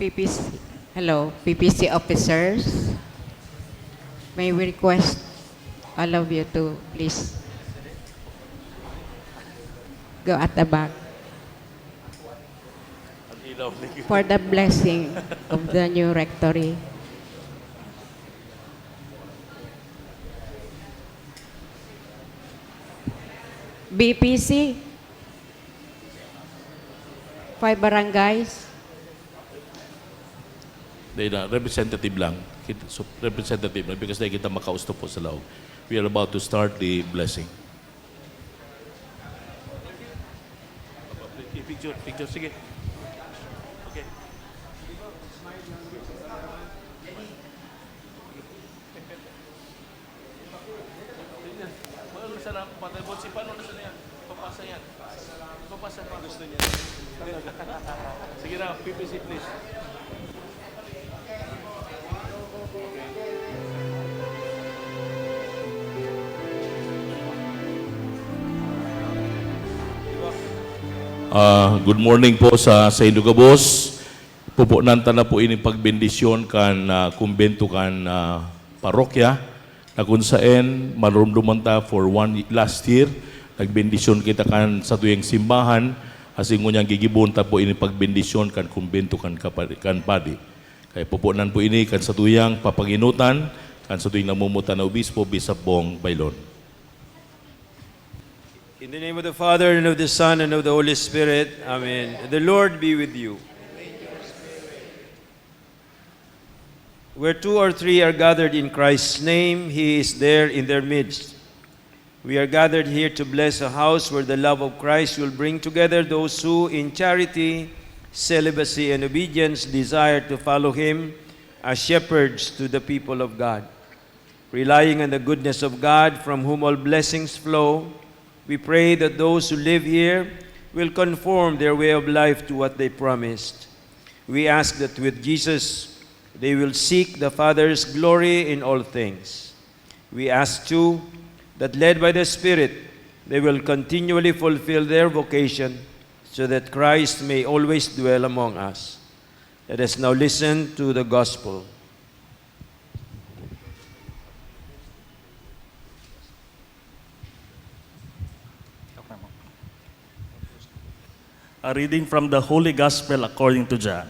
PPC, hello, PPC officers. May we request all of you to please go at the back for the blessing of the new rectory. BPC, 5 barangays. Representative lang. So, representative lang because kita makausto po sa loob. We are about to start the blessing. Picture, sige. Okay. Si paano na yan? Papasa yan. Papasa pa gusto niya. Sige na, PPC please. Good morning po sa Ilocos. Pupunan na po ini pagbendisyon kan kumbento kan parokya na kung saan marumduman ta for last year. Nagbendisyon kita kan sa tuyang simbahan asing ngunyang gigibon ta po ini pagbendisyon kan kumbento kan padi. Kaya pupunan po ini kan sa tuyang papaginutan kan sa tuyang namumutan na obispo Bishop Bong Bailon. In the name of the Father, and of the Son, and of the Holy Spirit. Amen. The Lord be with you. Where 2 or 3 are gathered in Christ's name, He is there in their midst. We are gathered here to bless a house where the love of Christ will bring together those who, in charity, celibacy, and obedience, desire to follow Him as shepherds to the people of God. Relying on the goodness of God, from whom all blessings flow, we pray that those who live here will conform their way of life to what they promised. We ask that with Jesus, they will seek the Father's glory in all things. We ask too that led by the Spirit, they will continually fulfill their vocation so that Christ may always dwell among us. Let us now listen to the Gospel. A reading from the Holy Gospel according to John.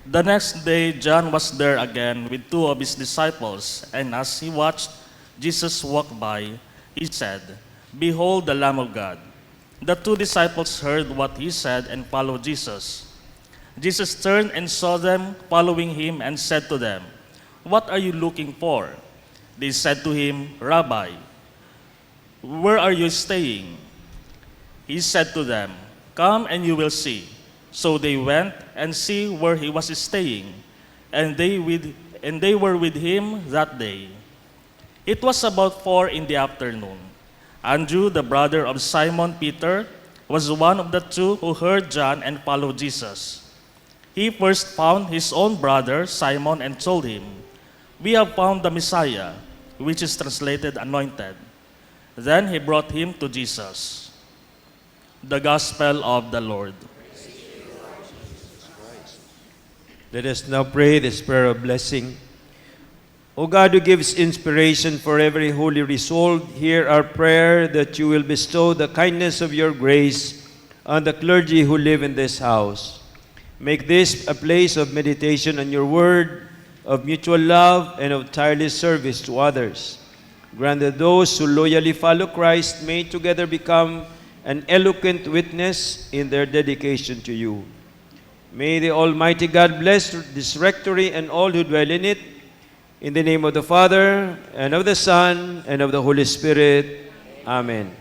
The next day, John was there again with 2 of his disciples, and as he watched Jesus walk by, he said, "Behold the Lamb of God." The 2 disciples heard what he said and followed Jesus. Jesus turned and saw them following him and said to them, "What are you looking for?" They said to him, "Rabbi, where are you staying?" He said to them, "Come and you will see." So they went and see where he was staying, and they were with him that day. It was about 4 in the afternoon. Andrew, the brother of Simon Peter, was one of the 2 who heard John and followed Jesus. He first found his own brother Simon and told him, "We have found the Messiah," which is translated anointed. Then he brought him to Jesus. The Gospel of the Lord. Let us now pray this prayer of blessing. O God, who gives inspiration for every holy resolve, hear our prayer that you will bestow the kindness of your grace on the clergy who live in this house. Make this a place of meditation on your word, of mutual love, and of tireless service to others. Grant that those who loyally follow Christ may together become an eloquent witness in their dedication to you. May the Almighty God bless this rectory and all who dwell in it, in the name of the Father, and of the Son, and of the Holy Spirit. Amen.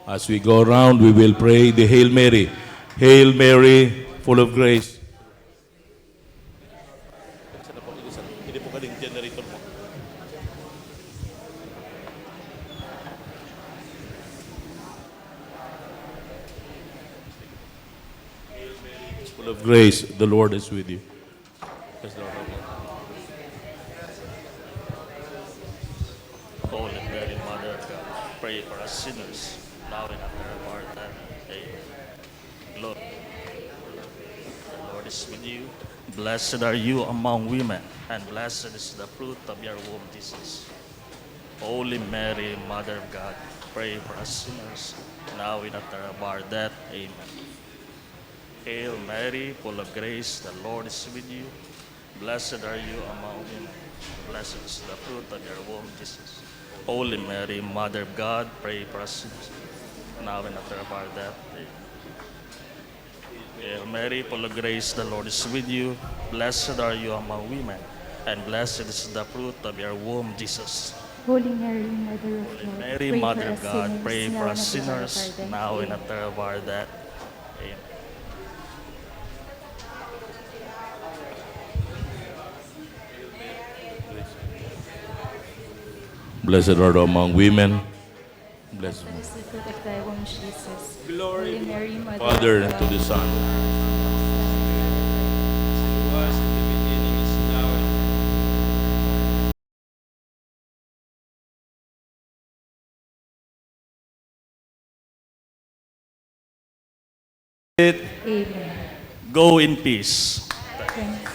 As we go around, we will pray the Hail Mary. Hail Mary, full of grace. Full of grace, the Lord is with you. Yes, Lord. Holy Mary, Mother of God, pray for us sinners, now and at the hour of our death. Amen. Lord, the Lord is with you. Blessed are you among women, and blessed is the fruit of your womb, Jesus. Holy Mary, Mother of God, pray for us sinners, now and at the hour of our death. Amen. Hail Mary, full of grace, the Lord is with you. Blessed are you among women. Blessed is the fruit of your womb, Jesus. Holy Mary, Mother of God, pray for us sinners, now and at the hour of our death. Amen. Hail Mary, full of grace, the Lord is with you. Blessed are you among women, and blessed is the fruit of your womb, Jesus. Holy Mary, Mother of God, Mary, pray Mother for of us God, sinners, pray now for and us at the hour of sinners, our death. now and Amen. at the hour of our death. Amen. Blessed are thou among women. Blessed Blessed is the fruit of thy womb, Jesus. Glory Holy Mary, Mother Father, of and God, to the Son. It was in the beginning, is now, and Amen. Go in peace. Thanks.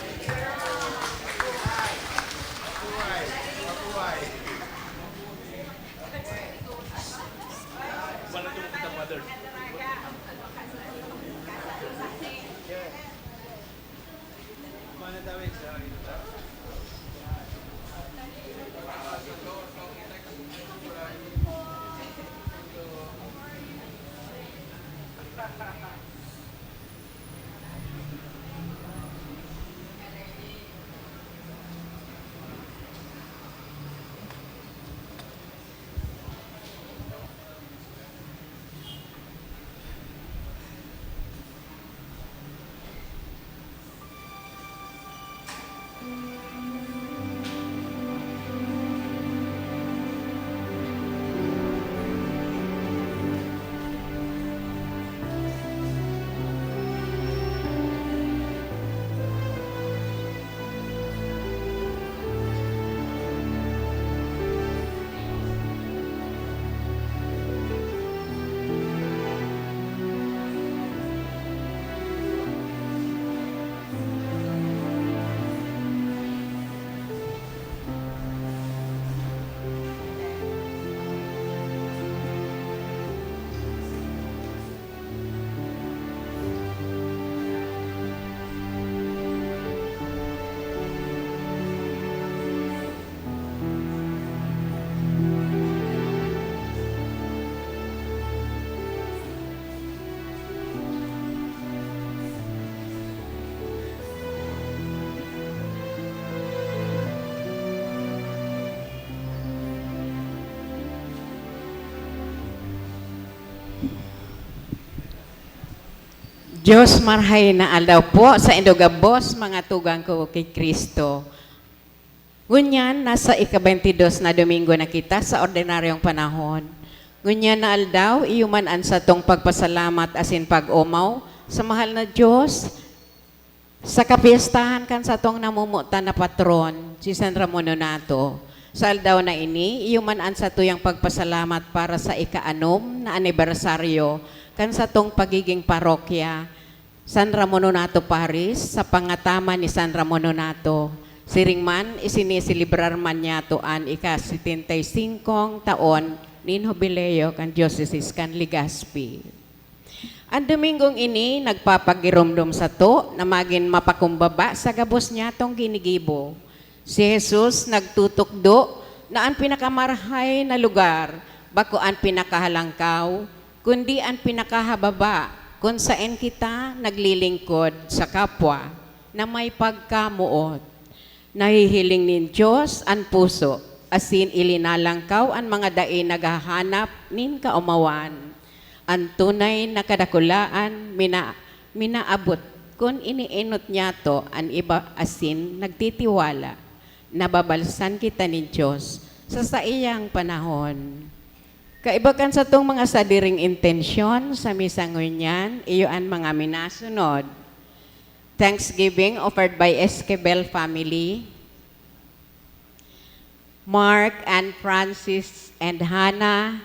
Diyos marhay na alaw po sa indogabos mga tugang ko kay Kristo. Ngunyan, nasa ika-22 na Domingo na kita sa ordinaryong panahon. Ngunyan na aldaw, iyuman an sa tong pagpasalamat asin pag-umaw sa mahal na Diyos. Sa kapiestahan kan sa tong namumutan na patron, si San Ramon Nonato. Sa aldaw na ini, iyuman an sa tuyang pagpasalamat para sa ika-anom na anibersaryo kan sa tong pagiging parokya, San Ramon Nonato Paris, sa pangatama ni San Ramon Nonato. Siring man, isinisilibrar man niya toan ika-75 taon nin jubileo kan Diocese kan Legazpi. Ang Domingong ini, nagpapagirumdum sa to na maging mapakumbaba sa gabos niya tong ginigibo. Si Jesus nagtutukdo na ang pinakamarhay na lugar, bako ang pinakahalangkaw, kundi ang pinakahababa kung saan kita naglilingkod sa kapwa na may pagkamuot. Nahihiling nin Diyos ang puso, asin ilinalangkaw ang mga dae naghahanap nin kaumawan. Ang tunay na kadakulaan minaabot kung iniinot niya to ang iba asin nagtitiwala. Nababalsan kita ni Diyos sa iyang panahon. Kaibakan sa tong mga sadiring intensyon sa misa ngunyan, iyo ang mga minasunod. Thanksgiving offered by Esquivel family. Mark Francis and Hannah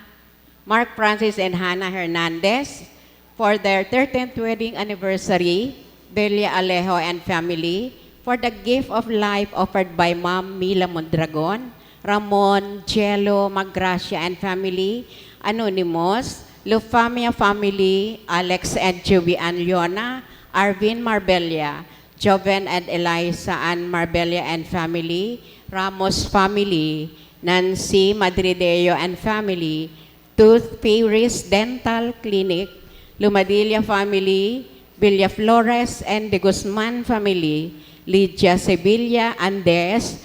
Hernandez for their 13th wedding anniversary. Belia Alejo and family for the gift of life offered by Ma'am Mila Mondragon. Ramon Jello Magracia and family. Anonymous. Lufamia family. Alex and Juby Anliona. Arvin Marbella. Joven and Eliza and Marbella and family. Ramos family. Nancy Madrideo and family. Tooth Fairies Dental Clinic. Lumadilla family. Villa Flores and De Guzman family. Lydia Sevilla Andes.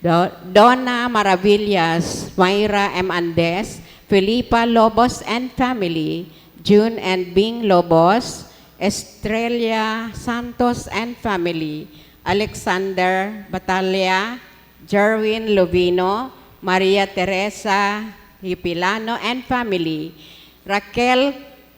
Donna Maravillas, Mayra M. Andes, Felipa Lobos and family, June and Bing Lobos, Estrella Santos and family, Alexander Batalya, Jerwin Lovino, Maria Teresa Hipilano and family, Raquel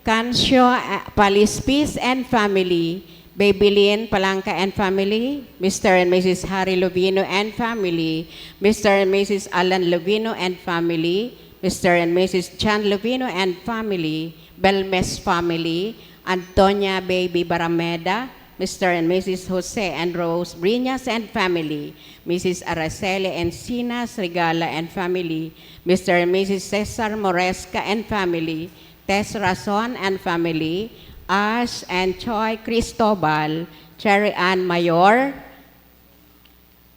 Cancio Palispis and family, Babylin Palanca and family, Mr. and Mrs. Harry Lovino and family, Mr. and Mrs. Alan Lovino and family, Mr. and Mrs. Chan Lovino and family, Belmes family, Antonia Baby Barameda, Mr. and Mrs. Jose and Rose Briñas and family, Mrs. Araceli Encinas Regala and family, Mr. and Mrs. Cesar Moresca and family, Tess Razon and family, Ash and Choi Cristobal, Cherry Ann Mayor,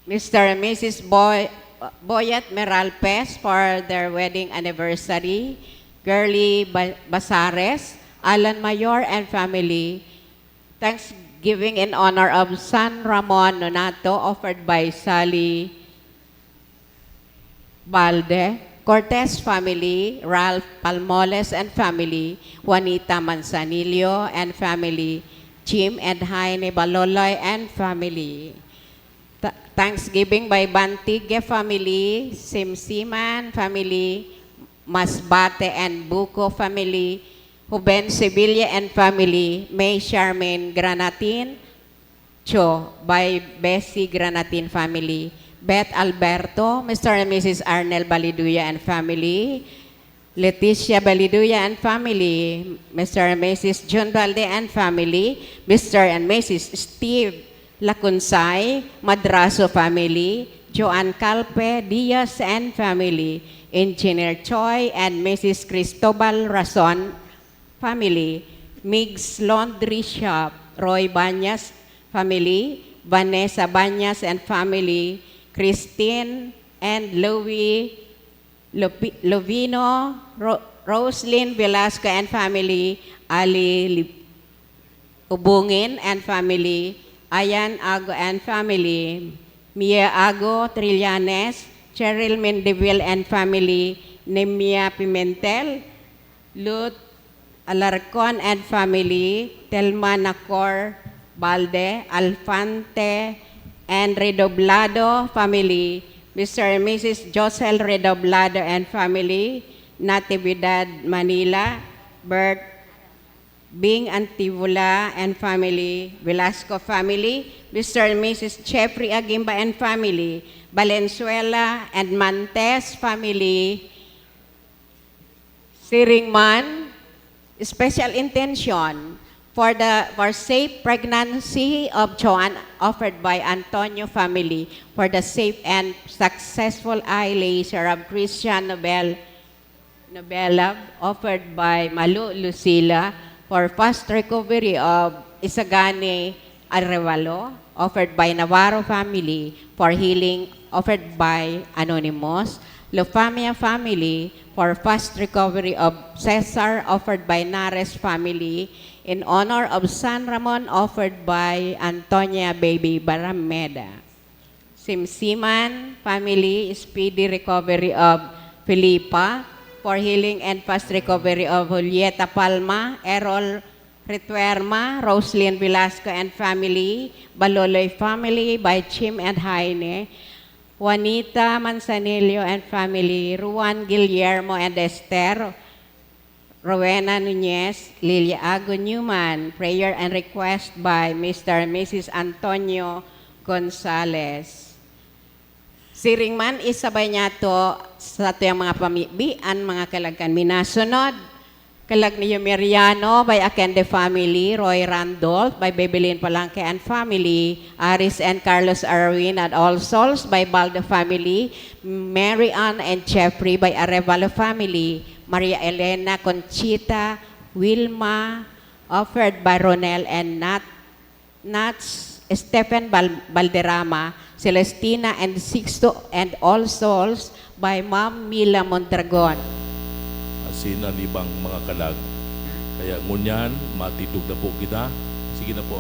Mr. and Mrs. Boyet Meralpes for their wedding anniversary, Girly Basares, Alan Mayor and family, Thanksgiving in honor of San Ramon Nonato offered by Sally Balde, Cortez family, Ralph Palmoles and family, Juanita Manzanillo and family, Jim and Jaime Baloloy and family. Thanksgiving by Bantigue family, Simsiman family, Masbate and Buco family, Juben Sevilla and family, May Charmaine Granatin, Cho by Bessie Granatin family, Beth Alberto, Mr. and Mrs. Arnel Baliduya and family, Leticia Baliduya and family, Mr. and Mrs. John Balde and family, Mr. and Mrs. Steve Lacunsay, Madraso family, Joan Calpe Diaz and family, Engineer Choi and Mrs. Cristobal Razon family, Migs Laundry Shop, Roy Banyas family, Vanessa Banyas and family, Christine and Louie Lovino, Roslyn Velasco and family, Ali Ubungin and family, Ayan Ago and family, Mia Ago Trillanes, Cheryl Mendeville and family, Nemia Pimentel, Lut Alarcon and family, Telma Nacor Balde, Alfante, and Redoblado family, Mr. and Mrs. Josel Redoblado and family, Natividad Manila, Bert Bing Antivula and family, Velasco family, Mr. and Mrs. Jeffrey Agimba and family, Valenzuela and Mantes family, Siringman, special intention for safe pregnancy of Joan offered by Antonio family, for the safe and successful eye laser of Christian Novella offered by Malu Lucila, for fast recovery of Isagani Arevalo offered by Navarro family, for healing offered by Anonymous, Lofamia family, for fast recovery of Cesar offered by Nares family, in honor of San Ramon offered by Antonia Baby Barameda. Simsiman family, speedy recovery of Filipa, for healing and fast recovery of Julieta Palma, Errol Rituerma, Roslyn Velasco and family, Baloloy family by Chim and Jaime, Juanita Manzanillo and family, Ruan Guillermo and Esther, Rowena Nunez, Lilia Ago Newman. Prayer and request by Mr. and Mrs. Antonio Gonzales. Siring man isabay niya to sa ato yung mga pamibian, mga kalagkan minasunod. Kalag ni Meriano by Akende family, Roy Randolph by Bebelin Palanque and family, Aris and Carlos Arwin at All Souls by Baldo family, Mary Ann and Jeffrey by Arevalo family, Maria Elena Conchita, Wilma, offered by Ronel and Nats, Stephen Balderrama, Celestina and Sixto and All Souls by Ma'am Mila Mondragon. Sinanibang mga kalag. Kaya ngunyan, matidog na po kita. Sige na po,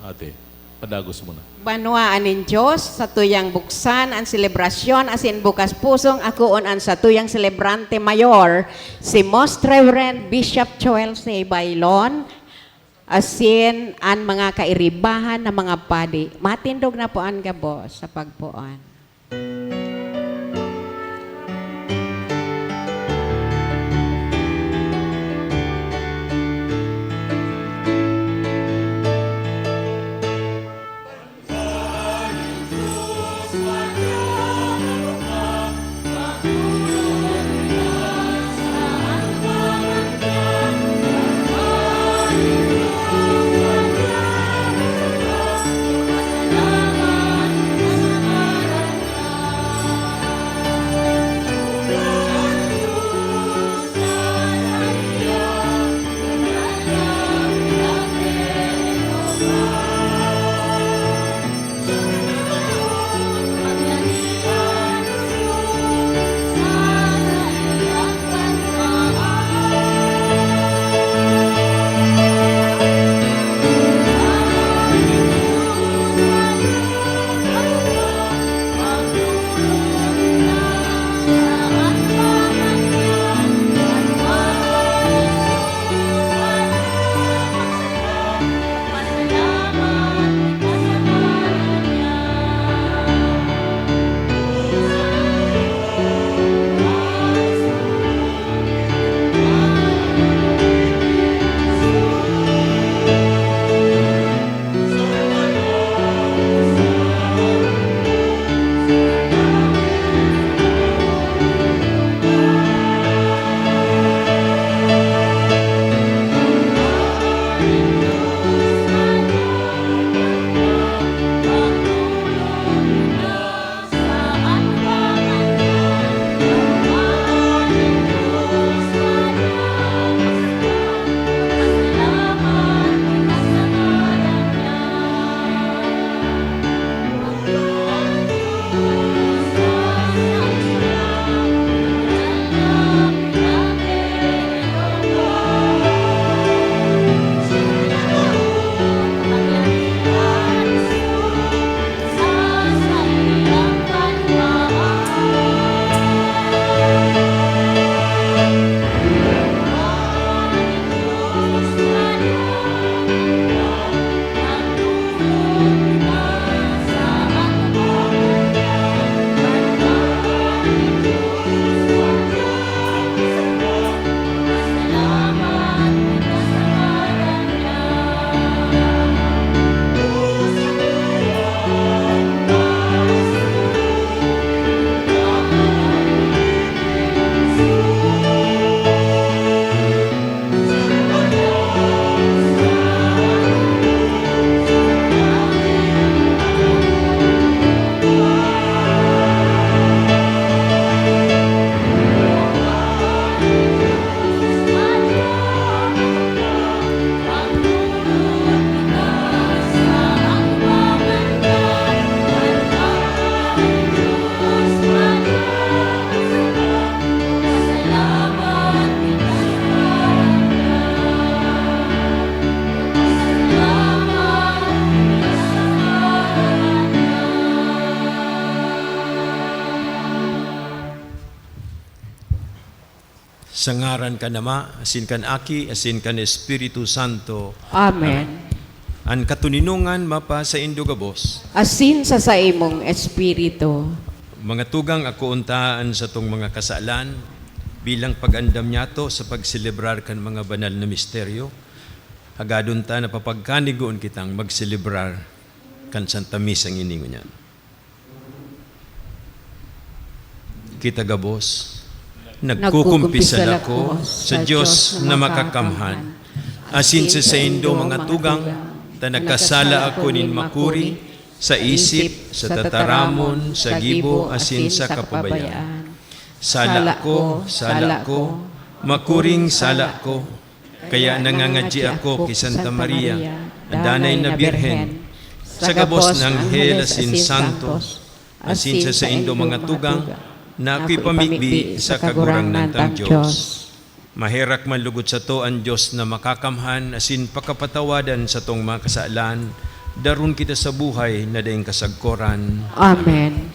ate. Padagos mo na. Banwaan ng Diyos sa tuyang buksan ang selebrasyon asin bukas pusong akuon an sa tuyang celebrante mayor si Most Reverend Bishop Joel C. Bailon asin ang mga kairibahan na mga padi. Matindog na po ang gabo sa pagpuan. Sa ngaran ka nama, asin kan Aki, asin kan Espiritu Santo. Amen. An katuninungan mapa sa Indogabos. Asin sa imong espiritu. Mga tugang ako untaan sa tong mga kasalan, bilang pag-andam niyato sa pagselebrar kan mga banal na misteryo. Hagadon ta na papagkanigoon kitang magselebrar kan Santa Misa ang iningo niyan. Kita gabos, nagkukumpisal ako sa Diyos na makakamhan, asin sa saindo mga tugang, ta nagkasala ako nin makuri, sa isip, sa tataramon, sa gibo, asin sa kapabayaan. Sala ko, makuring sala ko, kaya nangangadji ako kay Santa Maria, ang danay na Birhen, sa gabos ng Anghel asin Santos, asin sa saindo mga tugang, na ako'y pamigbi sa kagurang ng tang Diyos. Maherak man lugod sa to ang Diyos na makakamhan, asin pakapatawadan sa tong mga kasalanan, daron kita sa buhay na daing kasagkoran. Amen.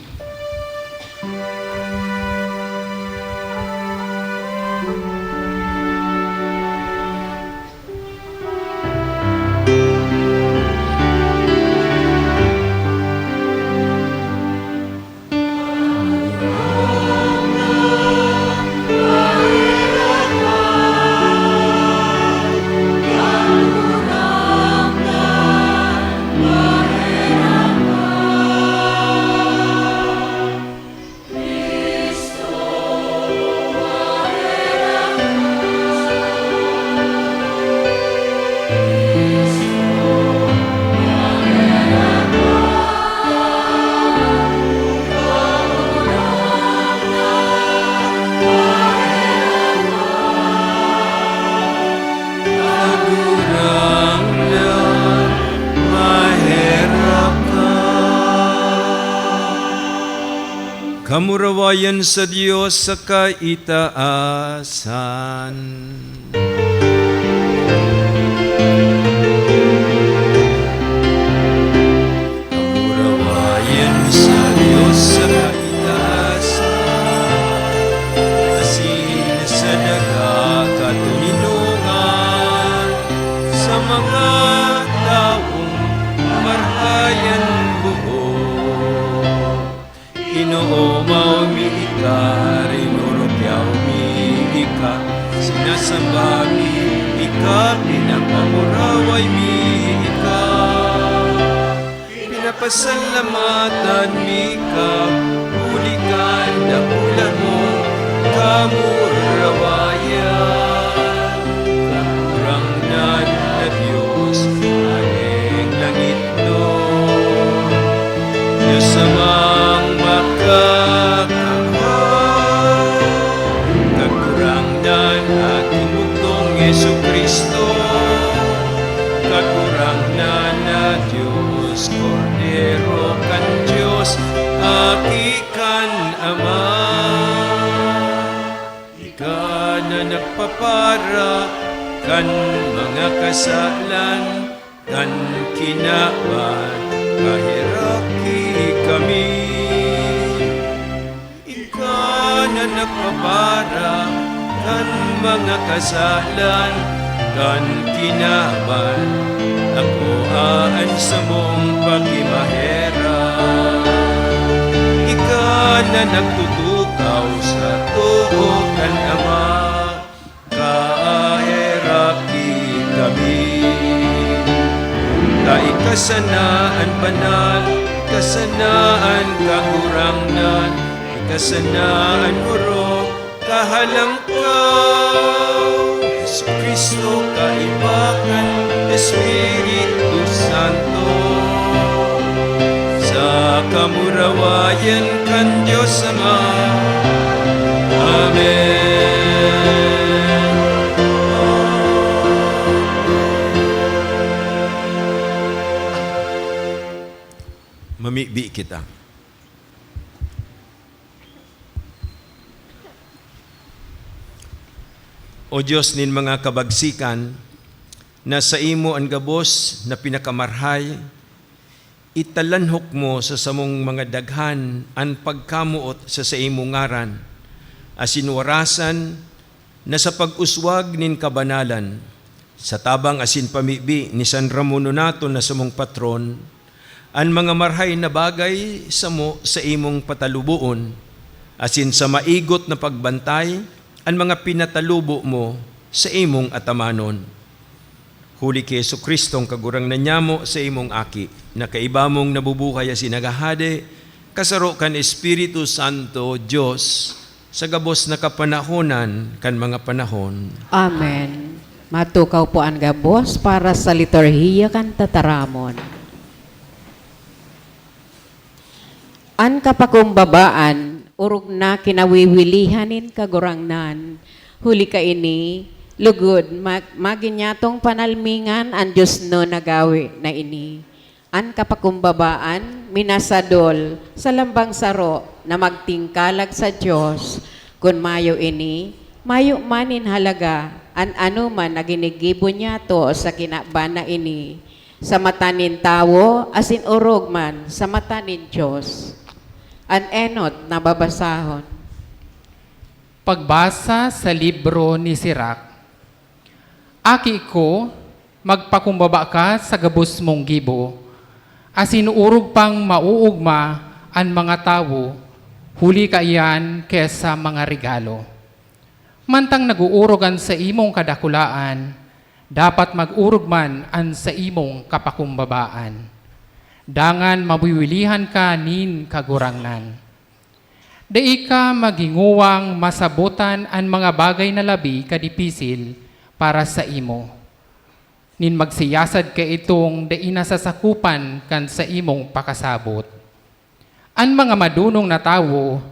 Kamurawayan sa Diyos sa kaitaasan. Kamurawayan sa Diyos sa kaitaasan, asin sa daga katuninungan, sa mga taong marhayan buo. Inoo maumika, rinurupyaw miika, sinasamba miika, pinapamuraway miika, pinapasalamatan miika, ulikan na pula mo, kamurawayan, kakurangnan na Diyos, aning langit no, Diyos amang kakurangnan aking bugtong Yesu Kristo, kakurangnan na Diyos, Kordero kan Diyos, akikan Ama. Ika na nagpapara kan mga kasalan, kan kinaban, kahiraki kami. Na nagpapara kan mga kasalan, kan kinaban, ako aan sa mong pagimahera. Ika na nagtutukaw sa tuo kan Ama, kaheraki kami. Kaikasanaan banal, kasanaan kakurangnan, kasanaan muro, kahalangkaw, Yesu Kristo, kaibakan, Espiritu Santo, sa kamurawayan kan Diyos Ama. Amen. Mamibi kita. O Diyos nin mga kabagsikan, na sa imo ang gabos na pinakamarhay, italanhok mo sa samong mga daghan ang pagkamuot sa imo ngaran, asinwarasan na sa pag-uswag nin kabanalan, sa tabang asin pamibi ni San Ramon Nonato na samong patron, ang mga marhay na bagay sa mo sa imong patalubuon, asin sa maigot na pagbantay, ang mga pinatalubo mo sa imong atamanon. Huli kay Yesu Kristong kagurang nanyamo sa imong aki, na kaibamong nabubuhay as sinagahade, kasaro kan Espiritu Santo, Diyos, sa gabos na kapanahonan kan mga panahon. Amen. Matukaw po ang gabos para sa liturhiya kan tataramon. An kapakumbabaan, urog na kinawiwilihanin kagurangnan, huli ka ini, lugod, maginyatong panalmingan ang Diyos no nagawi na ini. An kapakumbabaan, minasadol, sa lambang saro, na magtingkalag sa Diyos, kun mayo ini, mayo manin halaga, an ano man na ginigibo niya to sa kinabana ini, sa mata nin tawo, asin urog man, sa mata nin Diyos. An enot na babasahon. Pagbasa sa libro ni Sirach. Aki ko, magpakumbaba ka sa gabos mong gibo, asin urog pang mauugma ang mga tao, huli ka iyan kesa mga regalo. Mantang naguurogan sa imong kadakulaan, dapat mag-urog man ang sa imong kapakumbabaan. Dangan mabiwilihan ka nin kagurangnan. Dai ka maginguwang masabutan ang mga bagay na labi kadipisil para sa imo. Nin magsiyasad ka itong dai nasasakupan kan sa imong pakasabot. Ang mga madunong na tawo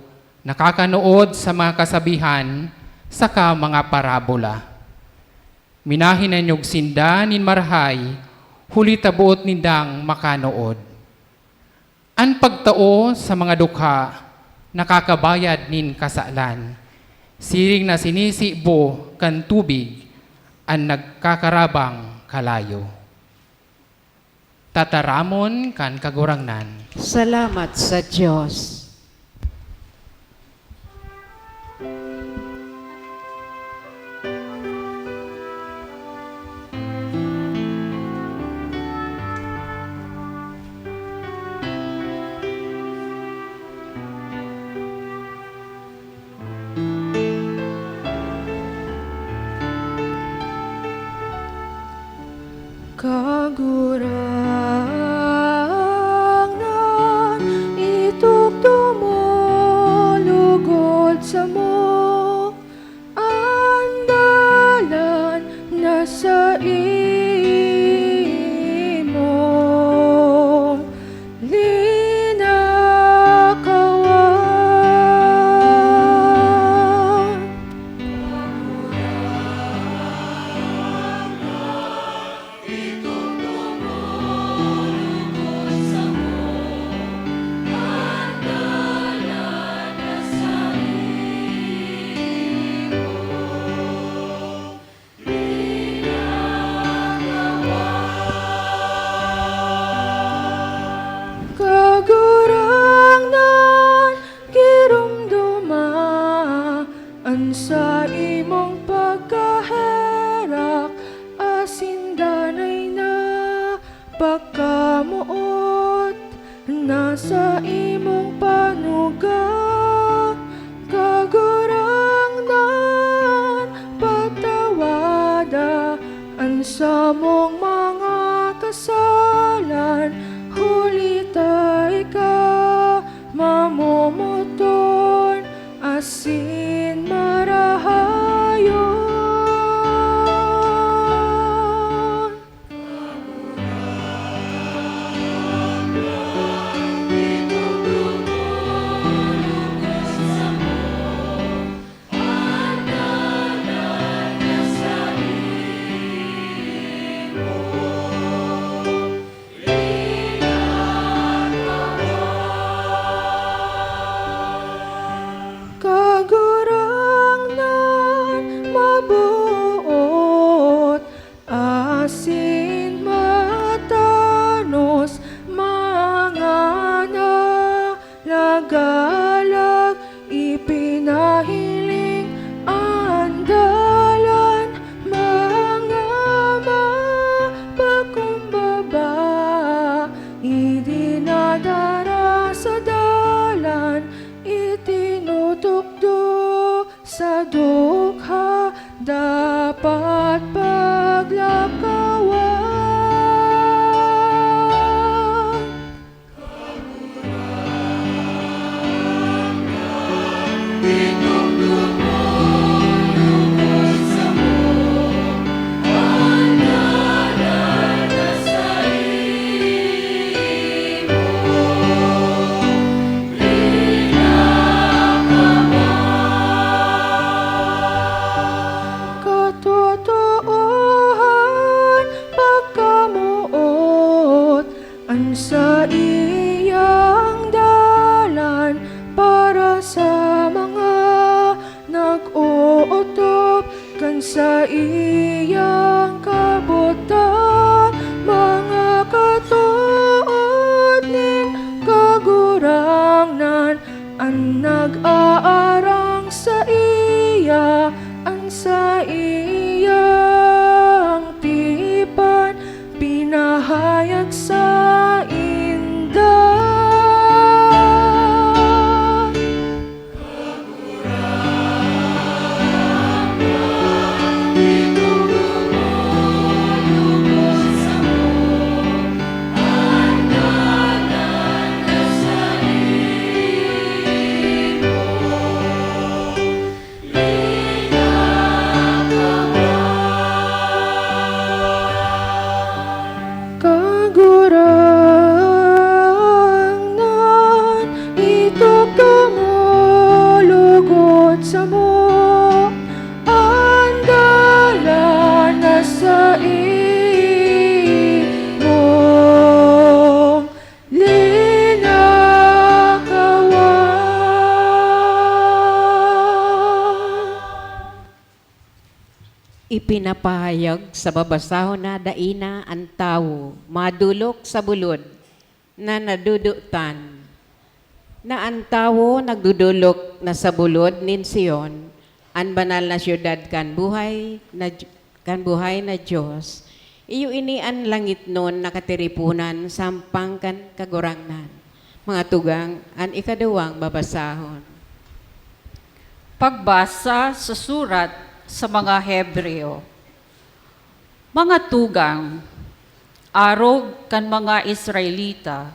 nakakanood sa mga kasabihan saka mga parabola. Minahin na niyog sinda nin marhay, huli tabuot nindang makanood. Ang pagtao sa mga dukha, nakakabayad nin kasalan. Siring na sinisibo kan tubig, ang nagkakarabang kalayo. Tataramon kan kagurangnan. Salamat sa Diyos. Kagurangnan, itugtumo, lugod sa mo, andalan na sa imo, linakawan. Kagurangnan, girumduma, an sa imong pagkaherak, asin danay na pagkamuot, nasa imong panuga. Kagurangnan, patawada, an sa mong mga kasalan, huli tay ka mamumuton, asin marahayon. Kagurangnan, mabuot, asin matanos, mga nalagalag, ipinahiling andalan, mga mapagkumbaba, idinadara sa dalan, itinutukdo sa dulo. dapat paglakawan. Katotohan pagkamuot ang sa iyang dalan para sa mga nag-uutop kan sa iyang kabutan, mga katuod nin kagurangnan ang nag-aarang sa iya, ang sa iyang tipan pinahayag sa indah. Kagurangnan ito kumulugot sa mo, andala na sa imong linakawan. Ipinapahayag sa babasahon na daina ang tao, madulok sa bulod, na nadudutan, na ang tao nagdudulok na sa bulod nin Sion, ang banal na syudad kan buhay na Diyos. Iyo ini ang langit nun nakatiripunan sampang kan kagurangnan. Mga tugang, ang ikadawang babasahon. Pagbasa sa surat sa mga Hebreo. Mga tugang, arog kan mga Israelita,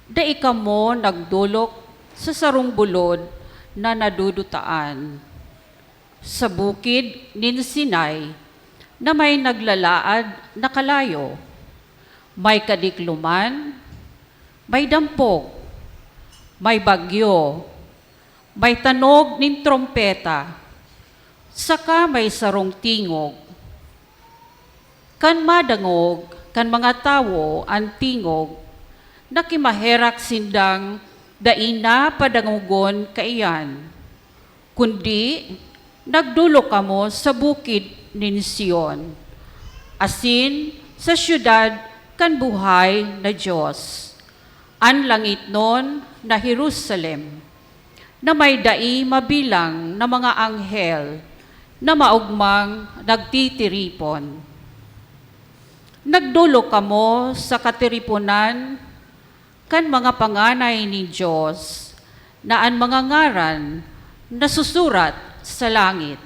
da ikamo nagdulok sa sarong bulod na nadudutaan. Sa bukid nin Sinai na may naglalaad na kalayo, may kadikluman, may dampog, may bagyo, may tanog nin trompeta, saka may sarong tingog. Kan madangog, kan mga tawo ang tingog, nakimaherak sindang daina padangugon kaiyan. Kundi, nagdulo kamo sa bukid nin Sion, asin sa syudad kan buhay na Diyos. Ang langit nun na Jerusalem, na may dai mabilang na mga anghel, na maugmang nagtitiripon. Nagdulo kamo sa katiripunan kan mga panganay ni Diyos, na ang mga ngaran nasusurat sa langit.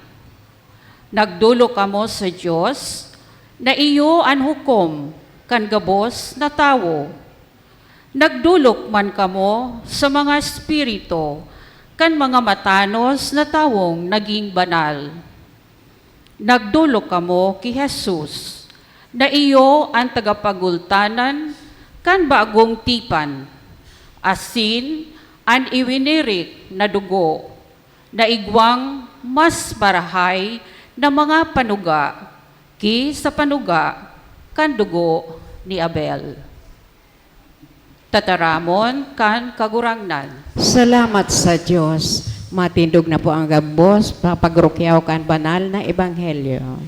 Nagdulo kamo sa Diyos, na iyo ang hukom kan gabos na tawo. Nagdulok man kamo sa mga espiritu kan mga matanos na tawong naging banal. Nagdulok kamo ki Jesus, na iyo ang tagapagultanan kan bagong tipan, asin ang iwinirik na dugo, na igwang mas barahay na mga panuga ki sa panuga kan dugo ni Abel. Tataramon kan kagurangnan. Salamat sa Diyos. Matindog na po ang gabos, papagrukyaw kan banal na ebanghelyo.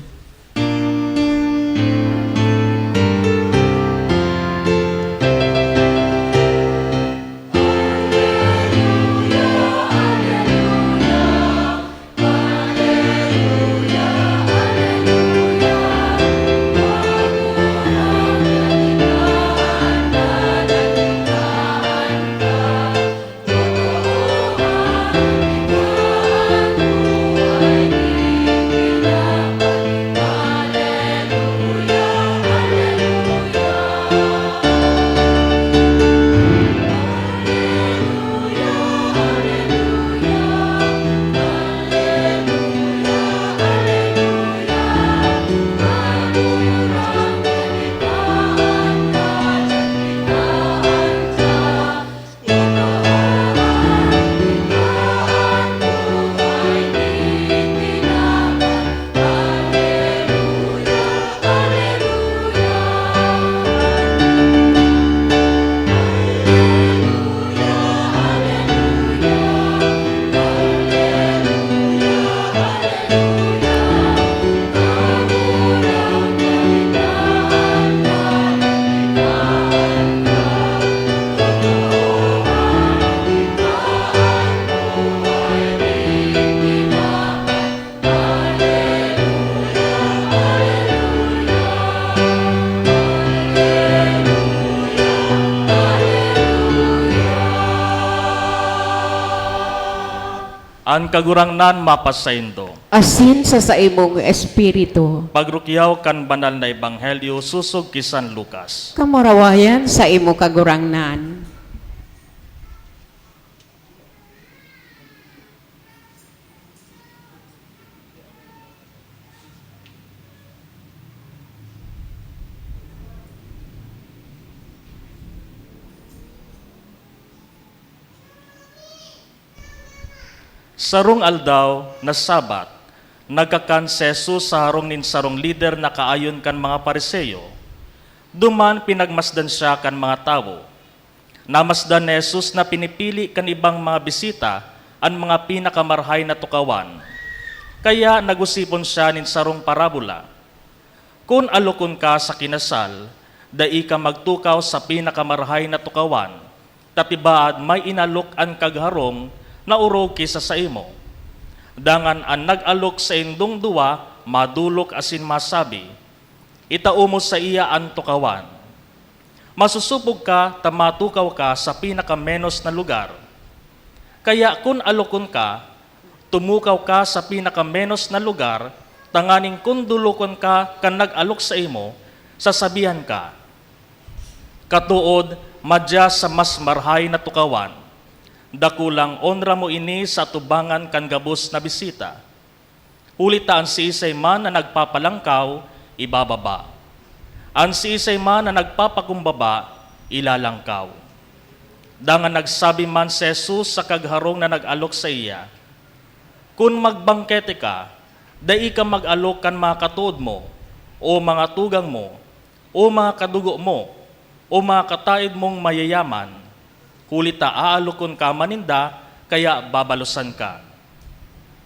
Ang kagurangnan mapasaindo. Asin sa imong espiritu. Pagrukyaw kan banal na ebanghelyo susog ki San Lucas. Kamurawayan sa imo kagurangnan. Sarong aldaw na Sabat, nagkakan si Jesus sa harong nin sarong lider na kaayon kan mga Pariseyo. Duman pinagmasdan siya kan mga tao. Namasdan ni Jesus na pinipili kan ibang mga bisita ang mga pinakamarhay na tukawan. Kaya nagusipon siya nin sarong parabola. Kung alokon ka sa kinasal, dai ka magtukaw sa pinakamarhay na tukawan, tatibaad may inalok ang kagharong na urog kisa sa imo. Dangan ang nag-alok sa indong duwa, madulok asin masabi, itaumo sa iya ang tukawan. Masusubog ka, tamatukaw ka sa pinakamenos na lugar. Kaya kung alokon ka, tumukaw ka sa pinakamenos na lugar, tanganing kung dulokon ka kan nag-alok sa imo, sasabihan ka, katuod, madya sa mas marhay na tukawan, dakulang onra mo ini sa tubangan kan gabos na bisita. Ulitaan si isay man na nagpapalangkaw, ibababa. Ang si isay man na nagpapakumbaba, ilalangkaw. Dangan nagsabi man si Jesus sa kagharong na nag-alok sa iya, kung magbangkete ka, dai ka mag-alok kan mga katuod mo, o mga tugang mo, o mga kadugo mo, o mga kataid mong mayayaman, kulita aalokon ka maninda, kaya babalusan ka.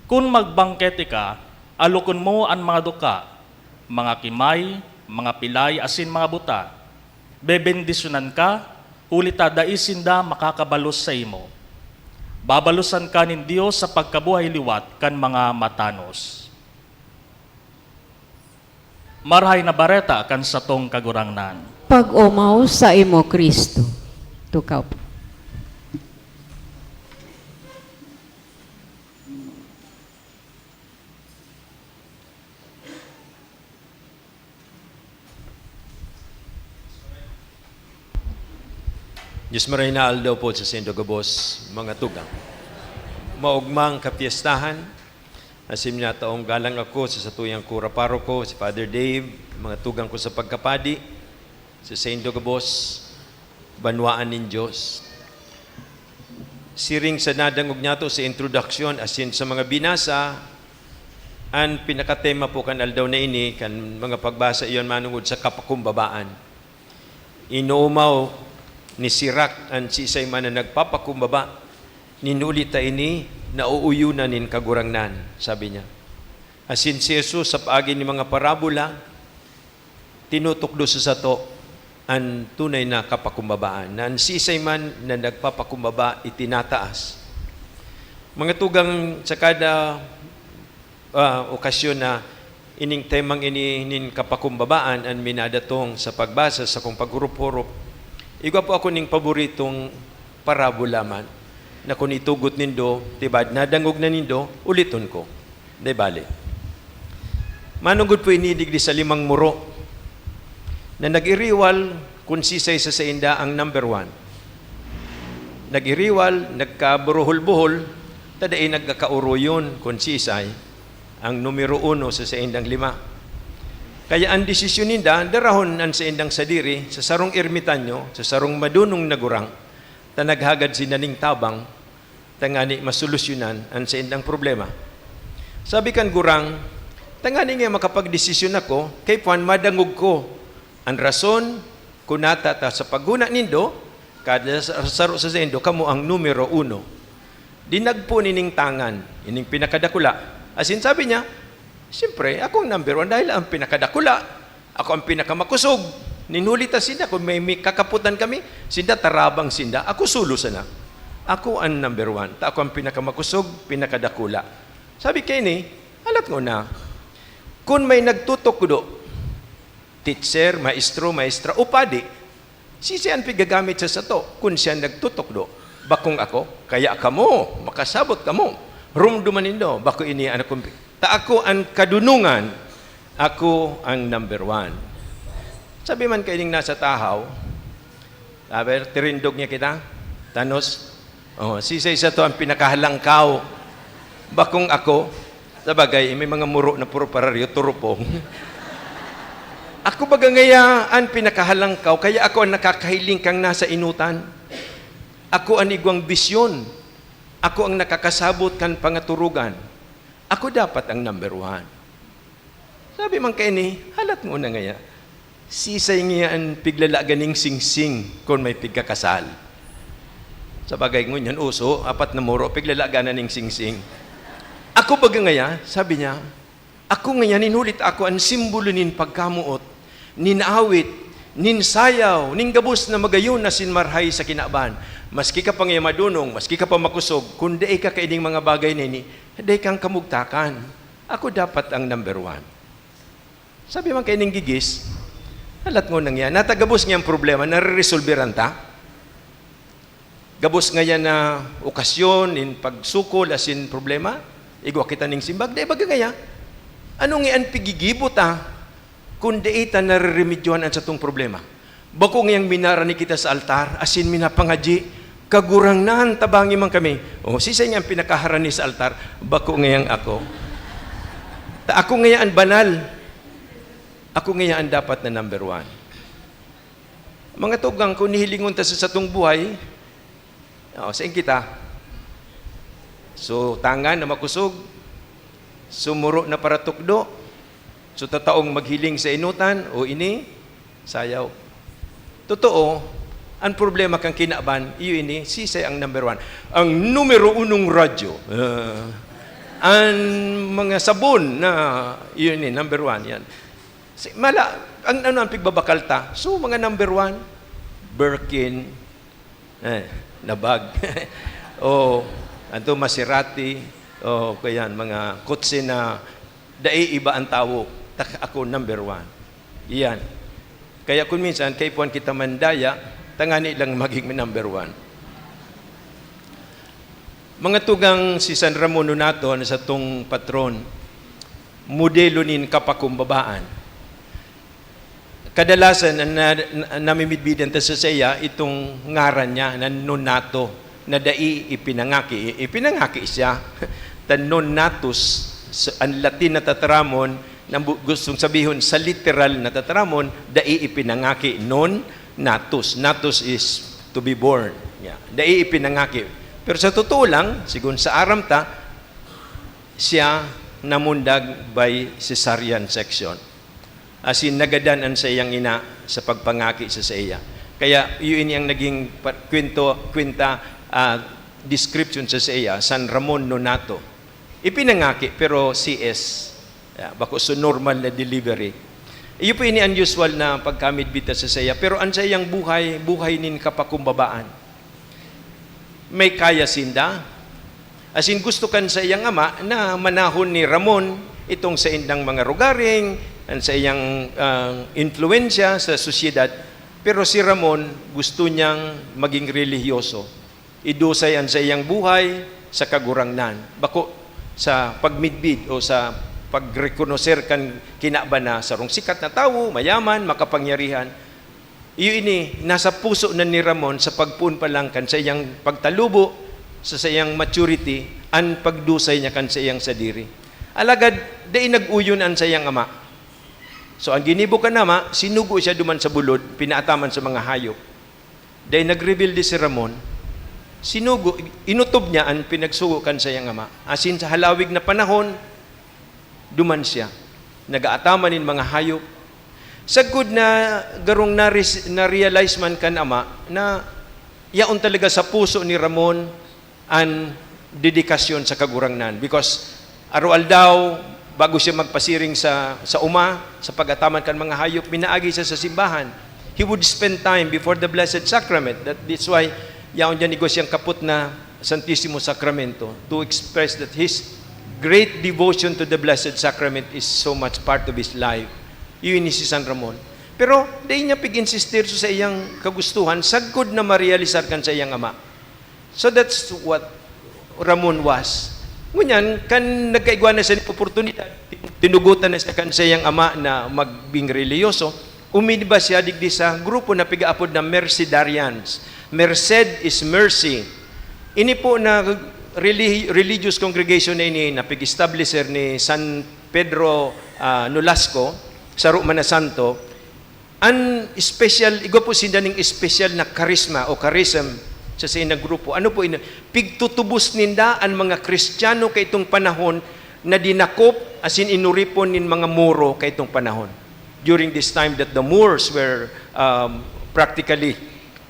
Kung magbangkete ka, alokon mo ang mga duka, mga kimay, mga pilay, asin mga buta. Bebendisyonan ka, kulita daisinda makakabalos sa imo. Babalusan ka nin Diyos sa pagkabuhay liwat kan mga matanos. Marhay na bareta kan satong kagurangnan. Pag-umaw sa imo Kristo. Tukaw po. Diyos maray na aldaw po sa Sendo Gabos, mga tugang. Maugmang kapiestahan, asim na taong galang ako sa satuyang kura paroko, si Father Dave, mga tugang ko sa pagkapadi, sa Sendo Gabos, banwaan nin Diyos. Siring sa nadangog niya to sa introduction, asin sa mga binasa, ang pinakatema po kan aldaw na ini, kan mga pagbasa iyon manungod sa kapakumbabaan. Inuumaw ni Sirak ang sisay man na nagpapakumbaba, ninulita ini, nauuyunan nin kagurangnan, sabi niya. Asin si Jesus sa paagi ni mga parabola, tinutukdo sa sato ang tunay na kapakumbabaan, na ang sisay man na nagpapakumbaba, itinataas. Mga tugang sa kada okasyon na ining temang ini nin kapakumbabaan, ang minadatong sa pagbasa sa kong paghurup-hurup, igwa po ako ning paboritong parabola man, na kung itugot nindo, tibad, nadangog na nindo, uliton ko. Di bali. Manungod po inidigdi sa 5 muro, na nag-iriwal kung sisay sa inda ang number 1. Nag-iriwal, nagkaburuhol-buhol, tadaay nagkakauro yun kung sisay, ang numero 1 sa indang 5. Kaya ang desisyon ninda, darahon ang sa indang sadiri, sa sarong ermitanyo, sa sarong madunong nagurang, ta naghagad sinaning tabang, tangani masolusyonan ang sa indang problema. Sabi kan gurang, tangani nga makapagdesisyon ako, kay puan madangog ko, ang rason, kunata ta sa pagguna nindo, kada saro sa indo, kamo ang numero 1. Dinagpo nining tangan, ining pinakadakula. Asin sabi niya, siyempre, ako ang number 1 dahil ang pinakadakula. Ako ang pinakamakusog. Ninulita sinda. Kung may kakaputan kami, sinda tarabang sinda. Ako sulo sana. Ako ang number 1. Ta ako ang pinakamakusog, pinakadakula. Sabi kayo ni, alat ko na, kung may nagtutok do, teacher, maestro, maestra, upadi, sisiyan pigagamit sa sato kung siya nagtutok do. Bakong ako, kaya kamo, makasabot kamo. Rumduman nindo, bako ini anak kumpi. Ta ako ang kadunungan, ako ang number one. Sabi man kaining nasa tahaw, sabi, tirindog niya kita, tanos, sisay sa to ang pinakahalangkaw. Bakong ako, sabagay, may mga muro na puro pararyo, turupong. Ako baga ngaya ang pinakahalangkaw, kaya ako ang nakakahiling kang nasa inutan. Ako ang igwang bisyon. Ako ang nakakasabot kan pangaturugan. Ako dapat ang number one. Sabi man kay ni, halat mo na ngaya. Sisay nga ang piglala ganing sing-sing kung may pigkakasal. Sa bagay ngunyan uso, 4 na muro, piglala ganing sing-sing. Ako baga ngaya, sabi niya, ako ngaya ninulit ako ang simbolo nin pagkamuot, nin awit, nin sayaw, nin gabos na magayon na sinmarhay sa kinaban. Maski ka pang madunong, maski ka pa makusog, kung daay ka kaining mga bagay nini, daay kang kamugtakan. Ako dapat ang number one. Sabi man kaining gigis, halat ngo nang yan, natagabos ngayang problema, nare-resolveran ta. Gabos nga yan na okasyon, in pagsukol, asin problema, igwa kita ning simbag, daay baga ngaya, anong iyan pigigibo ta, kung daay ta nare-remedyohan ang sa tong problema. Bako ngayang minarani kita sa altar, asin minapangadji, kagurang naan tabangi man kami. Sisay nga ang pinakaharani sa altar, bako ngayang ako. Ako ngayang banal. Ako ngayang dapat na number one. Mga tugang, kung nihilingon ta sa satong buhay, sa kita. So, tangan na makusog, sumuro na para tukdo, so tataong maghiling sa inutan, o ini, sayaw. Totoo, ang problema kang kinaban, iyo ini, sisay ang number one. Ang numero unong radyo, ang mga sabon na, iyo ini, number one, yan. Ang pigbabakal ta, so mga number one, Birkin, na bag, o, anto Maserati, o kayan, mga kotse na, dai iba ang tawo, ako number one. Iyan. Kaya kung minsan, kay puan kita mandaya, tangani lang maging number one. Mga tugang si San Ramon Nonato na sa tong patron, modelo nin kapakumbabaan. Kadalasan namimidbidan ta sa saya itong ngaran niya na Nonato na dai ipinangaki. Ipinangaki siya. Tan Nonatus, ang Latin na tataramon, na gustong sabihin sa literal na tataramon, dai ipinangaki. Natus. Natus is to be born. Yeah. Dai ipinangaki. Pero sa totoo lang, sigun sa aram ta, siya namundag by cesarean section. As in, nagadanan sa iyang ina sa pagpangaki sa iya. Kaya, yun yung naging kwenta description sa iya, San Ramon Nonato. Ipinangaki, pero CS. Bako so normal na delivery. Iyo po ini unusual na pagkamidbita sa saya. Pero ang sa iyang buhay nin kapakumbabaan. May kaya sinda. As in, gusto kan sa iyang ama na manahon ni Ramon itong sa indang mga rugaring, ang sa iyang influensya sa sosyedad. Pero si Ramon gusto niyang maging relihiyoso. Idusay ang sa iyang buhay sa kagurangnan. Bako sa pagmidbid o sa pagrekonoser kan kinabana sa rong sikat na tao, mayaman, makapangyarihan. Iyo ini, nasa puso na ni Ramon sa pagpun pa lang kan sa iyang pagtalubo, sa iyang maturity, ang pagdusay niya kan sa iyang sadiri. Alagad, day nag-uyon ang sa iyang ama. So, ang ginibo ka nama, sinugo siya duman sa bulod, pinaataman sa mga hayop. Day nag-reveal di si Ramon, sinugo, inutob niya ang pinagsugo kan sa iyang ama. Asin sa halawig na panahon, duman siya. Nagaataman in mga hayop. Sagud na garong na-realize man kan ama na yaon talaga sa puso ni Ramon ang dedikasyon sa kagurangnan. Because arual daw, bago siya magpasiring sa uma, sa pag-ataman kan mga hayop, minaagi siya sa simbahan. He would spend time before the Blessed Sacrament. That's why, yaon dyan igos siyang kaput na Santissimo Sacramento to express that his great devotion to the Blessed Sacrament is so much part of his life. Yun ni si San Ramon. Pero, di niya pig-insistir sa iyang kagustuhan, sagod na ma-realisar kan sa iyang ama. So that's what Ramon was. Ngunyan, kan nagkaigwa na sa oportunidad, tinugutan na siya kan sayang ama na magbing reliyoso, uminiba siya digdi sa grupo na pigaapod na Mercedarians. Merced is mercy. Ini po na religious congregation na ini, na pig-establisher ni San Pedro Nolasco, sa Romana Santo, an special, igwa po sinda ning special na charisma o charism sa inang grupo. Ano po ina? Pigtutubos ninda ang mga Kristiyano kay itong panahon na dinakop asin inuripon nin mga Moro kay itong panahon. During this time that the Moors were practically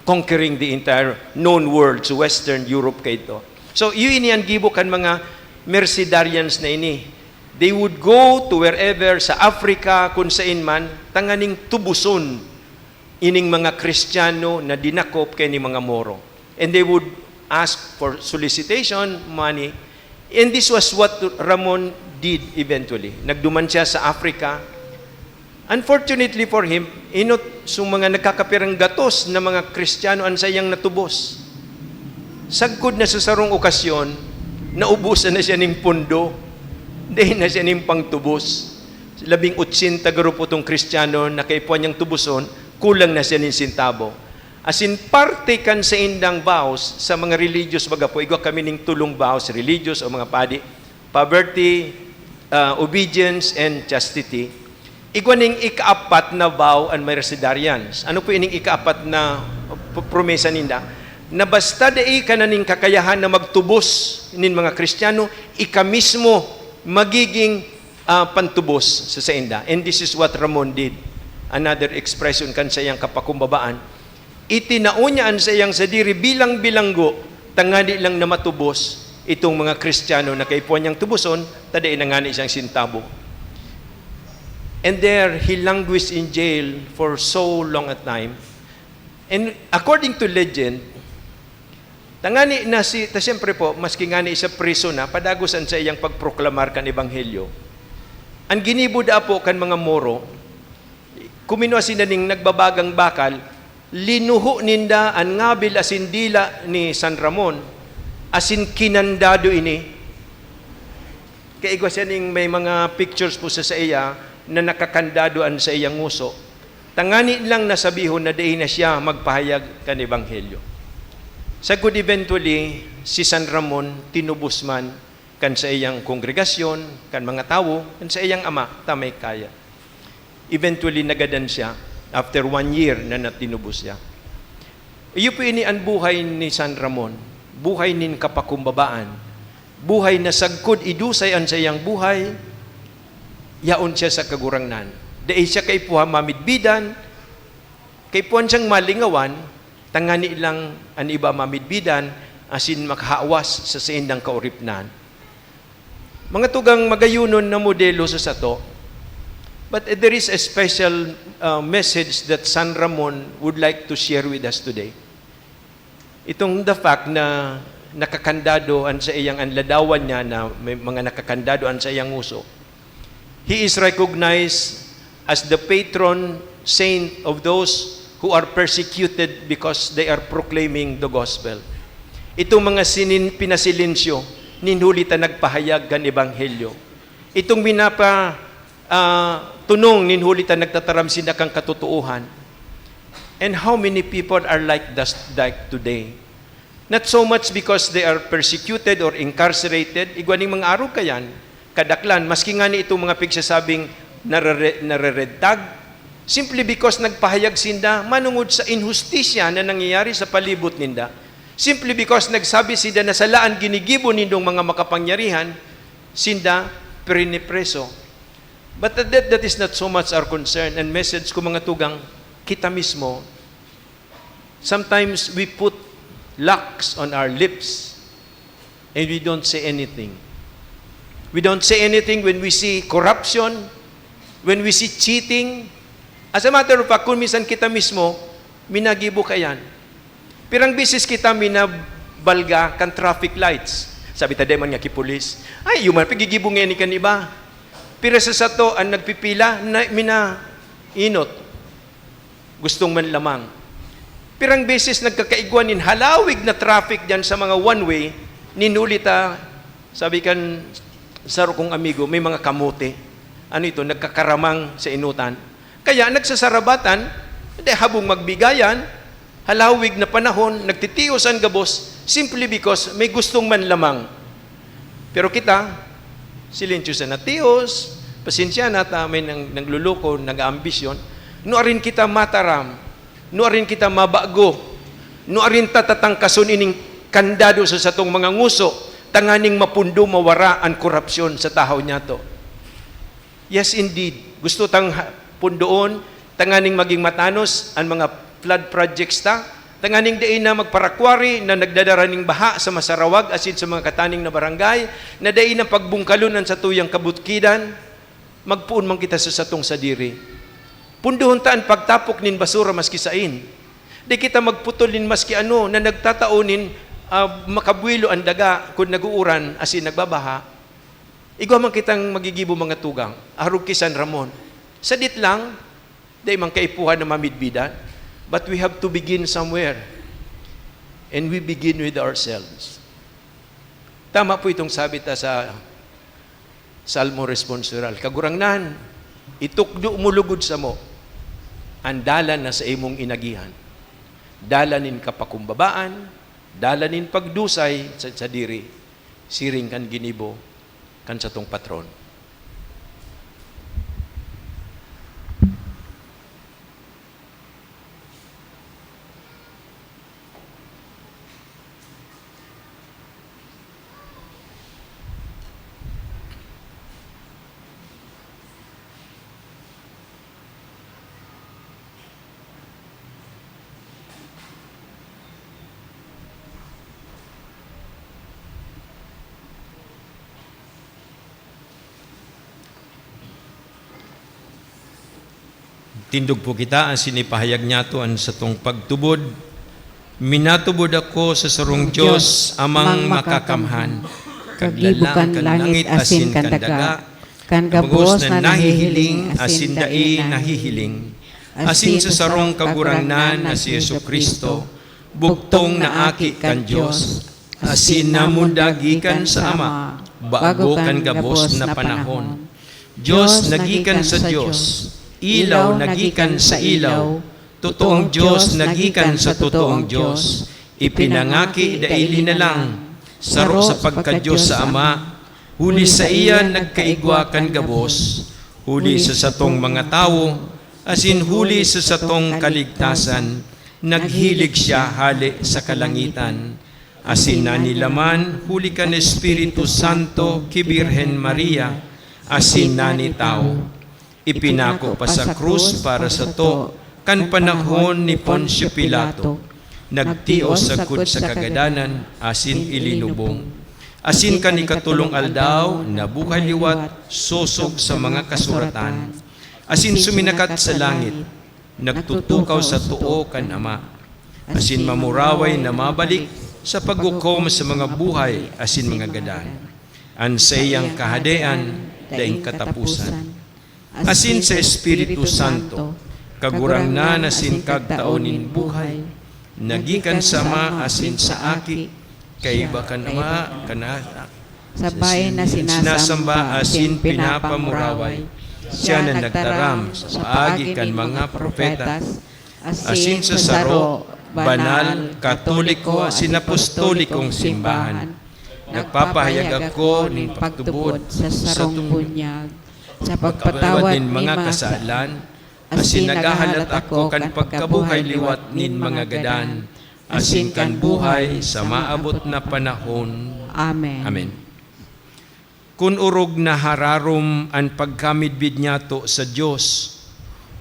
conquering the entire known world, so Western Europe kay ito. So, yun yan gibo kan mga Mercedarians na ini. They would go to wherever, sa Africa, kung saan man, tanganing tubuson ining mga Kristiyano na dinakop kay ni mga Moro. And they would ask for solicitation, money. And this was what Ramon did eventually. Nagduman siya sa Africa. Unfortunately for him, inot sung mga nagkakapirang gatos na mga Kristiyano ang sayang natubos. Sagkod na sa sarong okasyon, naubusan na siya ng pundo, dahil na siya ng pangtubos. 18 grupo itong Kristiyano na kaipuan niyang tubuson, kulang na siya ng sintabo. As in, parte kan sa indang vows sa mga religious baga po, igwa kami ng tulong vows, religious o mga padi, poverty, obedience, and chastity. Igwa ning ikaapat na vow ang Mercedarians. Ano po ining ikaapat na promesa ninda? Na basta dai ka na ning kakayahan na magtubos nin mga Kristiyano, ika mismo magiging pantubos sa inda. And this is what Ramon did. Another expression kan sa iyang kapakumbabaan. Itinaunyaan sa iyang sadiri bilang bilanggo, tangani lang na matubos itong mga Kristiyano na kaipuan niyang tubuson, taday na ngani siyang sintabo. And there, he languished in jail for so long a time. And according to legend, tangani na siyempre po, maski ngani sa priso na, padagosan sa iyang pagproklamar kan Ebanghelyo. Ang ginibuda po kan mga Moro, kuminwa sila ning nagbabagang bakal, linuho ninda ang ngabil asin dila ni San Ramon, asin kinandado ini. Kaigwa siya ning may mga pictures po sa iya na nakakandadoan sa iyang nguso. Tangani lang nasabihon na dahi na siya magpahayag kan Ebanghelyo. Sagud eventually, si San Ramon tinubos man kan sa iyang kongregasyon, kan mga tao, kan sa iyang ama, tamay kaya. Eventually, nagadan siya after 1 year na natinubos siya. Iyo po ini ang buhay ni San Ramon, buhay nin kapakumbabaan, buhay na sagkod idusay ang sayang buhay, yaon siya sa kagurangnan. Dahil siya kay puha mamidbidan, kay puhan siyang malingawan, tangani lang ang iba mamidbidan, asin makahawas sa indang kauripnan. Mga tugang magayunon na modelo sa sato, but there is a special message that San Ramon would like to share with us today. Itong the fact na nakakandado an sa iyang anladawan niya na may mga nakakandado an sa iyang uso. He is recognized as the patron saint of those who are persecuted because they are proclaiming the gospel. Itong mga pinasilinsyo, ninhulita nagpahayag kan Ebanghelyo. Itong tunong ninhulita nagtataram sila kang katotohan. And how many people are like today? Not so much because they are persecuted or incarcerated. Igwaning mga araw kayan, kadaklan, maski nga ni itong mga pigsasabing nararedtag, simply because nagpahayag sinda, manungod sa inhustisya na nangyayari sa palibot ninda. Simply because nagsabi sinda na salaan ginigibo nindong mga makapangyarihan, sinda prinipreso. But that is not so much our concern. And message ko mga tugang, kita mismo, sometimes we put locks on our lips and we don't say anything. We don't say anything when we see corruption, when we see cheating. As a matter of fact, kung minsan kita mismo, minagibo ka yan. Pirang bisis kita minabalga kan traffic lights. Sabi tayo man nga kipulis, ay, yung pagigibong ngayon kan iba. Pero sa sato, ang nagpipila, na minainot. Gustong man lamang. Pirang beses nagkakaigwanin, halawig na traffic dyan sa mga one-way, ninulita, Sabi kan, saro kong amigo, may mga kamote. Ano ito? Nagkakaramang sa inutan. Kaya nagsasarabatan, habong magbigayan, halawig na panahon, nagtitios ang gabos, simply because may gustong manlamang. Pero kita, silensyo sa natios, pasensya na may nagluluko, nag-ambisyon, nuarin kita mataram, nuarin kita mabago, nuarin tatatangkason ining kandado sa satong mga nguso, tanganing mapundo mawara ang korupsyon sa tahaw niya to. Yes, indeed. Gusto tang pundoon, tanganing maging matanos ang mga flood projects ta, tanganing diin na magparakwari na nagdadaraning baha sa Masarawag asin sa mga kataning na barangay, na diin na pagbungkalunan sa tuyang kabutkidan, magpuon man kita sa satong sadiri. Punduhon taan pagtapok nin basura maski sain. Di kita magputol nin maski ano na nagtataonin makabuilo ang daga kung naguuran asin nagbabaha. Igwa man kitang magigibo mga tugang. Arug ki San Ramon. Sadit lang, di man kaipuhan na mamidbidan. But we have to begin somewhere. And we begin with ourselves. Tama po itong sabi ta sa Salmo Responsoral. Kagurangnan, itukdo mulugod sa mo, ang dalan na sa imong inagihan. Dalanin kapakumbabaan, dalanin pagdusay sa diri, siring kan ginibo, kan sa tong patron. Tindog po kita ang sinipahayag niya to ang satong pagtubod. Minatubod ako sa sarong Diyos amang makakamhan. Kagibukan langit asin kan daga, kan gabos na nahihiling asin dai nahihiling. Asin sa sarong kagurangnan na si Jesucristo, buktong na aki kan Diyos, asin namundagikan sa Ama, bago kan gabos na panahon. Diyos nagikan sa Diyos, ilaw nagikan sa ilaw, totoong Diyos nagikan sa totoong Diyos, ipinangaki daili na lang, saro sa pagka-Diyos sa Ama, huli sa iya nagkaigwa kan gabos, huli sa satong mga tao, asin huli sa satong kaligtasan, naghilig siya hali sa kalangitan, asin na nilaman, huli kan Espiritu Santo, ki Birhen Maria, asin na ni tao. Ipinako pa sa krus para sa to, kan panahon ni Poncio Pilato, nagtios sagud sa kagadanan, asin ilinubong. Asin kan ikatulong aldaw, nabuhay liwat, susog sa mga kasuratan. Asin suminakat sa langit, nagtutukaw sa tuo kan Ama. Asin mamuraway na mabalik sa paghukom sa mga buhay, asin mga gadan. Ang sayang kahadean, daing katapusan. Asin sa Espiritu Santo, kagurangnan asin kagtaonin buhay, nagikan sa Ama asin sa aki, kay bakan Ama kanak, sabay na sinasamba asin pinapamuraway, siya na nagtaram sa paagi kan mga propetas, asin sa saro, banal, katoliko, asin apostolikong simbahan. Nagpapahayag ako ng pagtubod sa sarong bunyag, sa pagpatawad nin mga kasalan, asin nagahalat ako kan pagkabuhay liwat nin mga gadan, asin kan buhay sa maabot na panahon. Amen. Amen. Kun urog na hararom ang pagkamidbid niyato sa Diyos,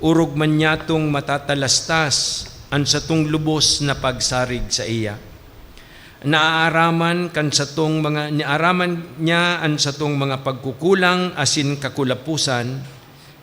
urog man niyatong matatalastas ang satong lubos na pagsarig sa iya. Naaaraman niya ang satong mga pagkukulang asin kakulapusan,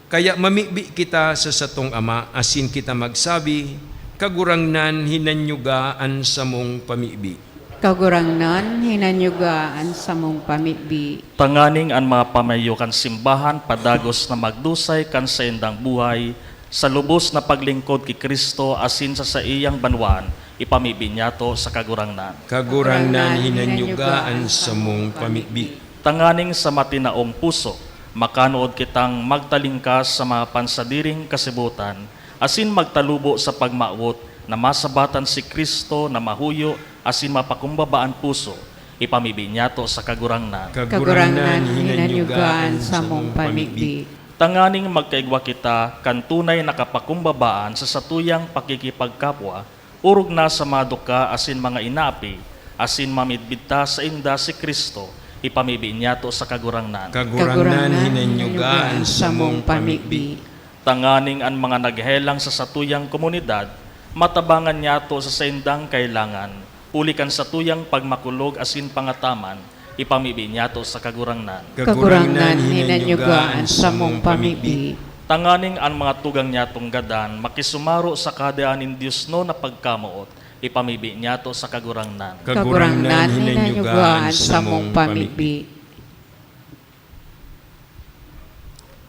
kaya mamibi kita sa satong Ama asin kita magsabi, kagurangnan hinanyugaan sa mong pamibi. Kagurangnan hinanyugaan sa mong pamibi. Tanganing ang mga pamayo kan simbahan padagos na magdusay kan sa indang buhay, sa lubos na paglingkod ki Kristo asin sa iyang banwan, ipamibinyato sa kagurangnan. Kagurangnan hinanyugaan sa mong pamigbi. Tanganing sa matinaong puso, makanood kitang magtalingkas sa mga pansadiring kasibutan, asin magtalubo sa pagmaot na masabatan si Kristo na mahuyo, asin mapakumbabaan puso, ipamibinyato sa kagurangnan. Kagurangnan hinanyugaan sa mong pamigbi. Tanganing magkaigwa kita kan tunay na kapakumbabaan sa satuyang pakikipagkapwa, urog na sa maduka asin mga inapi, asin mamidbita sa inda si Kristo, ipamibinyato sa kagurangnan. Kagurangnan hinanyugaan sa mong pamigbi. Tanganing ang mga naghelang sa satuyang komunidad, matabangan niyato sa saindang kailangan, ulikan sa tuyang pagmakulog asin pangataman, ipamibinyato sa kagurangnan. Kagurangnan hinanyugaan sa mong pamigbi. Tanganing ang mga tugang niyatong gadan, makisumaro sa kadaanin Diyos no na pagkamuot, ipamibinyato sa kagurangnan. Kagurangnan hinanyugaan sa mong pamigbi.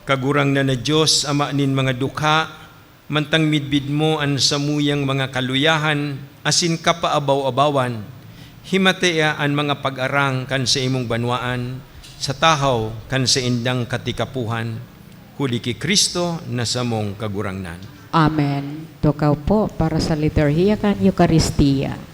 Kagurangnan na Diyos, ama nin mga dukha, mantang midbid mo ang samuyang mga kaluyahan, asin kapaabaw-abawan, himatea ang mga pag-arang kan sa imong banwaan, sa tahaw kan sa indang katikapuhan, huli ki Kristo na sa mong kagurangnan. Amen. Tukaw po para sa liturhiya kan Eucharistia.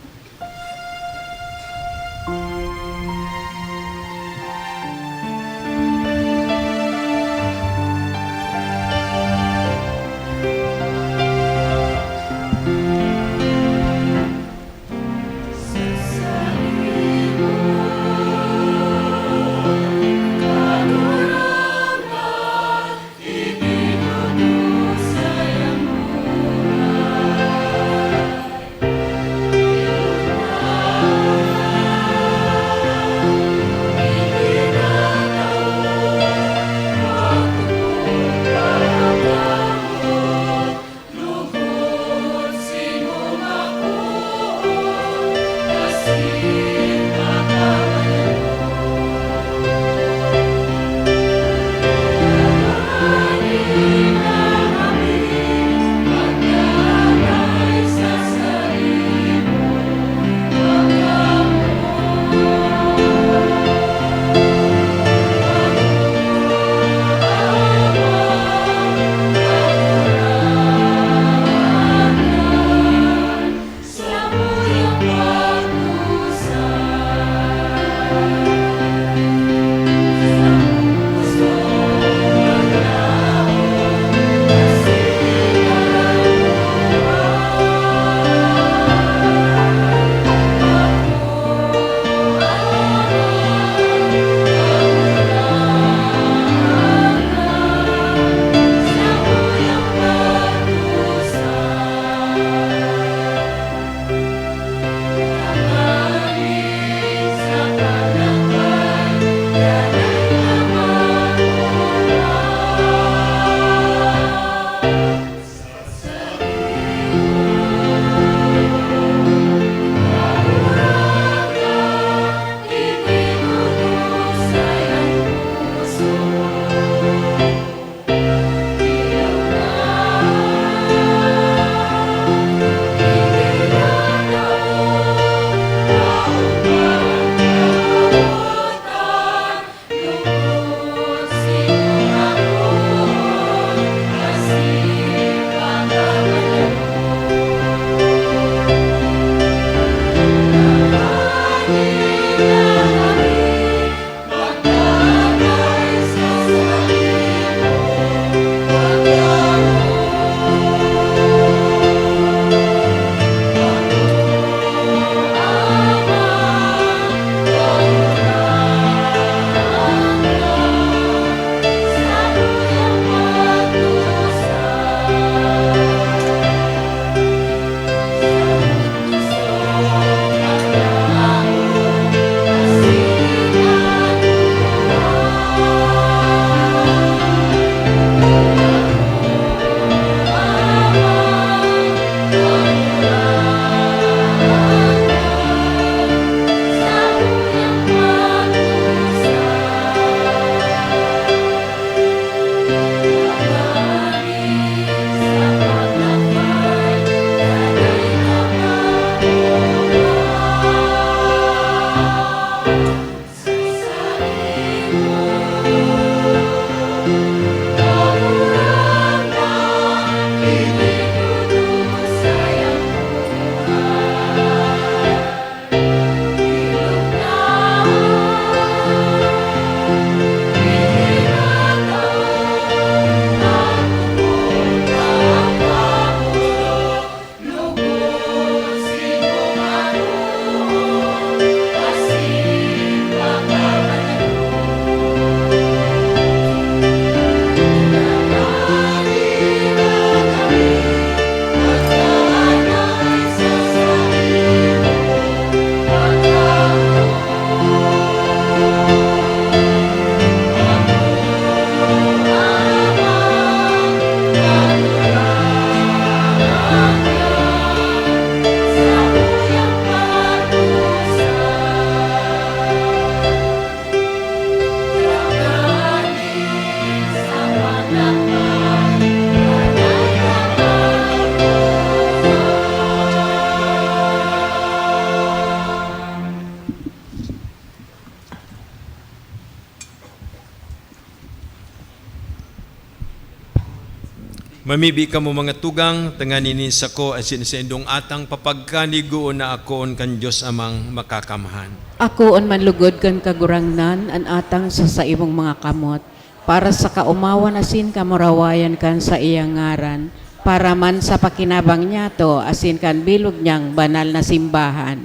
Mamibi ka mo mga tugang, tanganin sa ko asin sa indong atang papagkanigo na akon kan Diyos amang makakamahan. Ako on manlugod kan kagurangnan an atang sa imong mga kamot para sa kaumawan asin kamurawayan kan sa iyang ngaran para man sa pakinabang niya to asin kan bilog niyang banal na simbahan.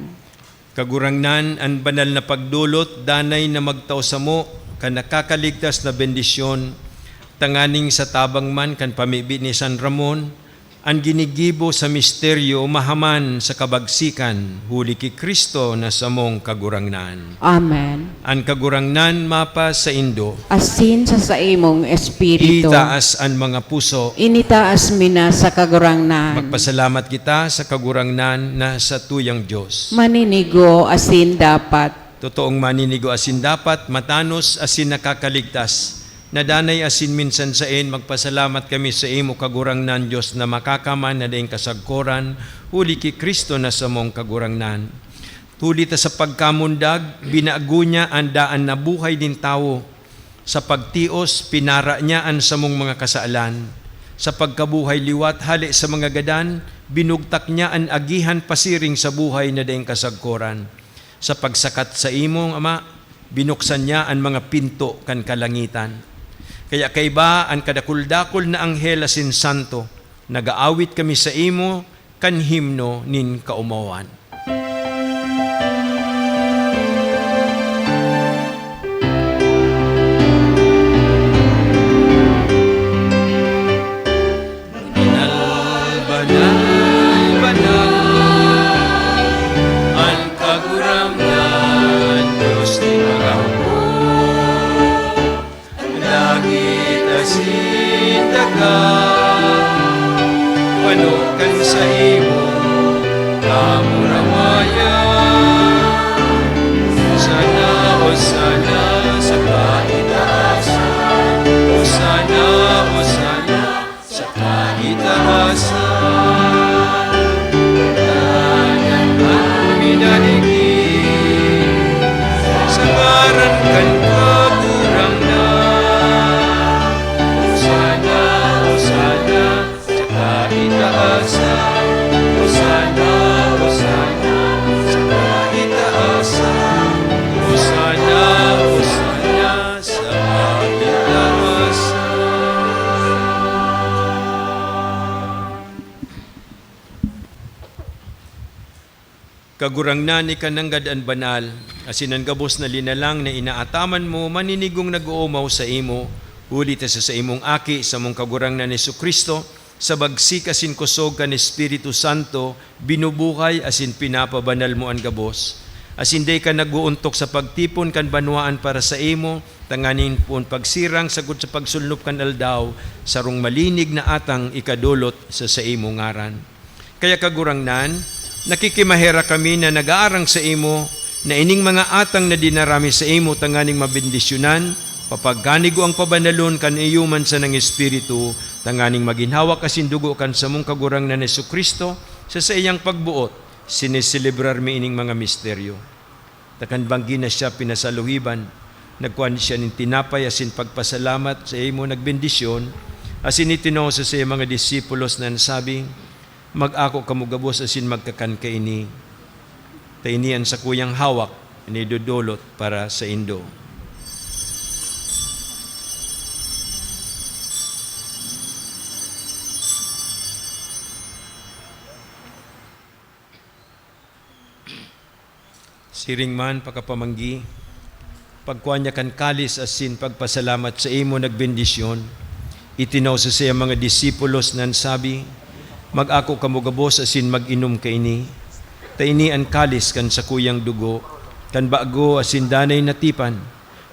Kagurangnan ang banal na pagdulot, danay na magtaw sa mo, kan nakakaligtas na bendisyon, tanganing sa tabang man kan pamibi ni San Ramon, ang ginigibo sa misteryo mahaman sa kabagsikan, huli ki Kristo na samong kagurangnan. Amen. Ang kagurangnan mapa sa Indo, Asin sa imong espiritu. itaas ang mga puso. Initaas mina sa kagurangnan. Magpasalamat kita sa kagurangnan na sa tuyang Diyos. Maninigo asin dapat. Totoong maninigo asin dapat, matanos asin nakakaligtas. Nadanay asin minsan sain, magpasalamat kami sa imo kagurangnan Diyos na makakaman na daing kasagkoran, huli ki Kristo na sa mong kagurangnan. Huli ta sa pagkamundag, binago niya ang daan na buhay din tao. Sa pagtios, pinara niya ang samong mga kasaalan. Sa pagkabuhay liwat, hali sa mga gadan, binugtak niya ang agihan pasiring sa buhay na daing kasagkoran. Sa pagsakat sa imong Ama, binuksan niya ang mga pinto kan kalangitan. Kaya kaiba ang kadakul-dakul na anghel asin santo, nagaawit kami sa imo kan himno nin kaumawan. Banal, banal, banal, ang kagurangnan Diyos ni Pangako. Langit asin dagat, panukan sa imo kamurawayan. Sana o sana sa kaitaasan, o sana sa kaitaasan. Tanan ang minanigin sa ngaran kan kagurangnan. Osana sa kaitaasan, Osana sa kaitaasan, Osana sa kaitaasan. Kagurangnan ni kananggad an banal, asin ang gabos na linalang na inaataman mo, maninigong nag-uumaw sa imo, huli ta sa imong aki sa mong kagurangnan ni Kristo, sa bagsik asin kusog kan Espiritu Santo, binubuhay asin pinapabanal mo ang gabos. Asin day ka nag-uuntok sa pagtipon kan banwaan para sa imo, tanganin pon pagsirang sagod sa pagsulnop kan aldaw, sarong malinig na atang ikadulot sa imo ngaran. Kaya kagurangnan, nakikimahera kami na nag-aarang sa imo, na ining mga atang na dinarami sa imo tanganing mabendisyonan, papagkanigo ang pabanalon kan iyuman sa ng Espiritu, tanganing maginhawak asin dugo kan sa mong kagurangnan ni Kristo, sa iyang pagbuot, siniselebrar mi ining mga misteryo. Takan banggi na siya pinasaluhiban, nagkuhan siya ng tinapay asin pagpasalamat sa imo nagbendisyon, asin itinaw sa mga disipulos na nasabi, mag-ako kamugabos asin magkakan kaini. Tainian sa kuyang hawak, inidudulot para sa Indo. Siring man pakapamanggi, pagkuhan niya kan kalis asin pagpasalamat sa imo nagbendisyon, itinaw sa siya mga disipulos nan sabi, mag-ako kamugabos asin mag-inom kaini, taini ang kalis kan sa kuyang dugo, kan bago asin danay natipan,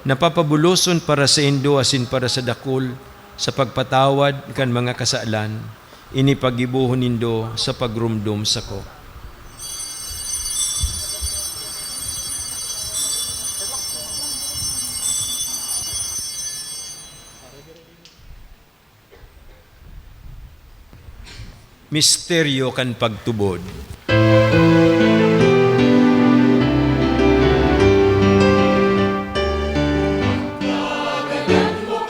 napapabuloson para sa Indo asin para sa dakul, sa pagpatawad kan mga kasaalan, ini pagibuhon nindo sa pagrumdum sa ko. Misteryo kan pagtubod.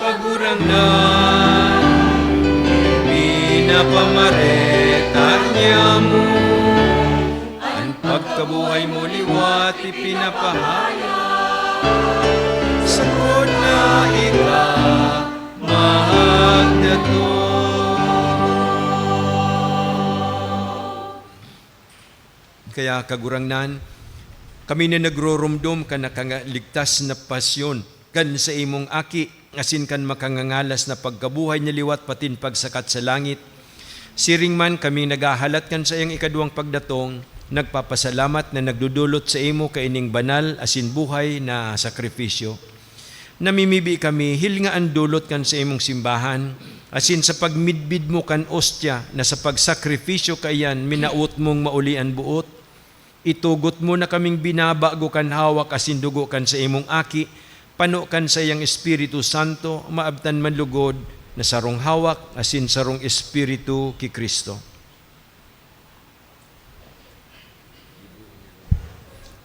Kagurangnan, pinapamaretanya mo, ang pagkabuhay mo liwat ipinapahaya. Sangkod na ika, magdato. Kaya kagurangnan, kami na nagrorumdom ka nakaligtas na pasyon kan sa imong aki, asin kan makangangalas na pagkabuhay niya liwat patin pagsakat sa langit. Siring man kami nagahalat kan sa iyang ikaduwang pagdatong, nagpapasalamat na nagdudulot sa imo kaining banal asin buhay na sakripisyo. Namimibi kami hilngaan dulot kan sa imong simbahan, asin sa pagmidbid mo kan ostya na sa pagsakripisyo kayan minaut mong maulian buot. Itugot mo na kaming binabago kan hawak asin dugo kan sa imong aki, pano kan sa iyang Espiritu Santo, maabtan man lugod na sarong hawak asin sarong Espiritu ki Kristo.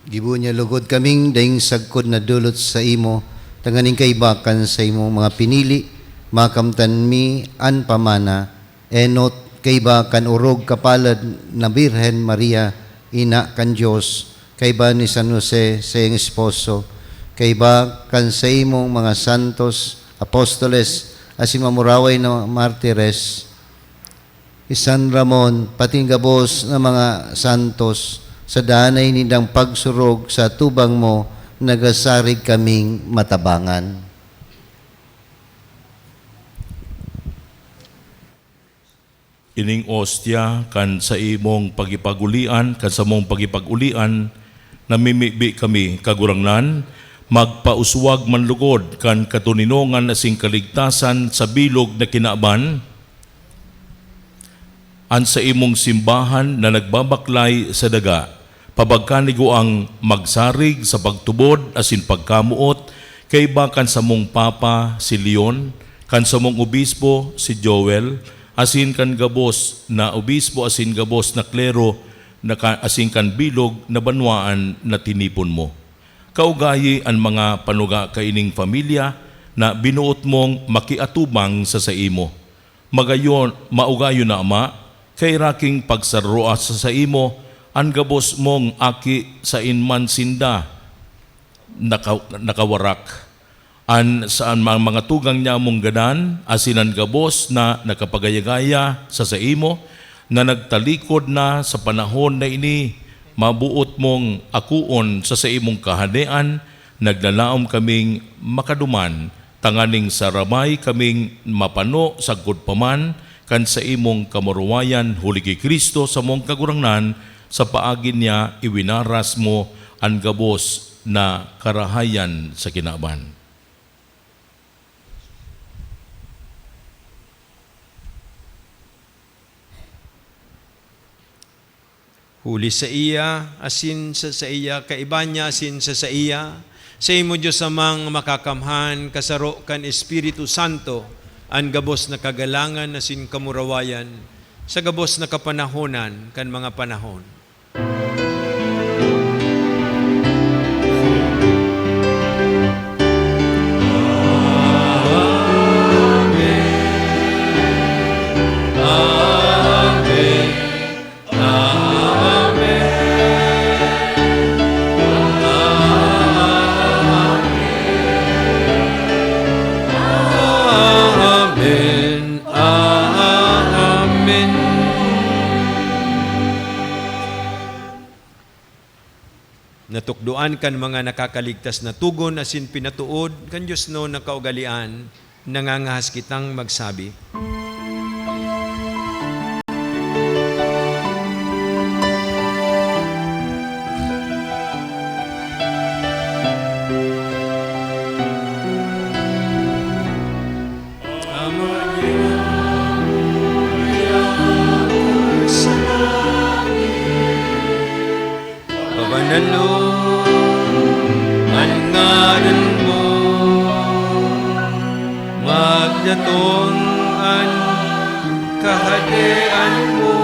Gibu niya lugod kaming daing sagkod na dulot sa imo, tanganing kaibakan sa imo mga pinili, makamtan mi an pamana, enot kaibakan urog kapalad na Birhen Maria, ina kan Diyos, kaiba ni San Jose sa iyong esposo, kaiba kan sa imong mga santos, apostoles, asin mamuraway na martires, San Ramon, pating gabos na mga santos, sa danay nindang pagsurog sa tubang mo, nagasarig kaming matabangan. Ining ostya kan sa imong pagipagulian, kan sa mong pagipagulian, namimibi kami kagurangnan, magpauswag manlugod kan katuninongan na sing kaligtasan sa bilog na kinaaban, an sa imong simbahan na nagbabaklay sa daga, pabagkanigo ang magsarig sa pagtubod asin pagkamuot, kay bakan sa mong Papa si Leon, kan sa mong obispo si Joel, asin kan gabos na obispo asin gabos na klero, na asin kan bilog na banwaan na tinipon mo. Kaugayi ang mga panuga kaining pamilya na binuot mong makiatubang sa imo. Magayon, maugayon na ama, kay raking pagsaroa sa imo, ang gabos mong aki sa inman sinda, nakawarak. An saan mga tugang niya mong ganan, asinan gabos na nakapagayagaya sa imo, na nagtalikod na sa panahon na ini, mabuot mong akuon sa imong kahanian, naglalaom kaming makaduman, tanganing saramay kaming mapano sagkod paman, kan sa imong kamuruwayan huli kay Kristo sa mong kagurangnan, sa paagin niya iwinaras mo ang gabos na karahayan sa kinaban. Huli sa iya, asin sa iya, kaiba niya asin sa iya, sa imo Diyos amang makakamhan, kasaro kan Espiritu Santo, ang gabos na kagalangan asin kamurawayan, sa gabos na kapanahonan kan mga panahon. Natukduan kan mga nakakaligtas na tugon asin pinatuod kan Diyos no na kaugalian, nangangahas kitang magsabi. Magdatong ang kahadian mo,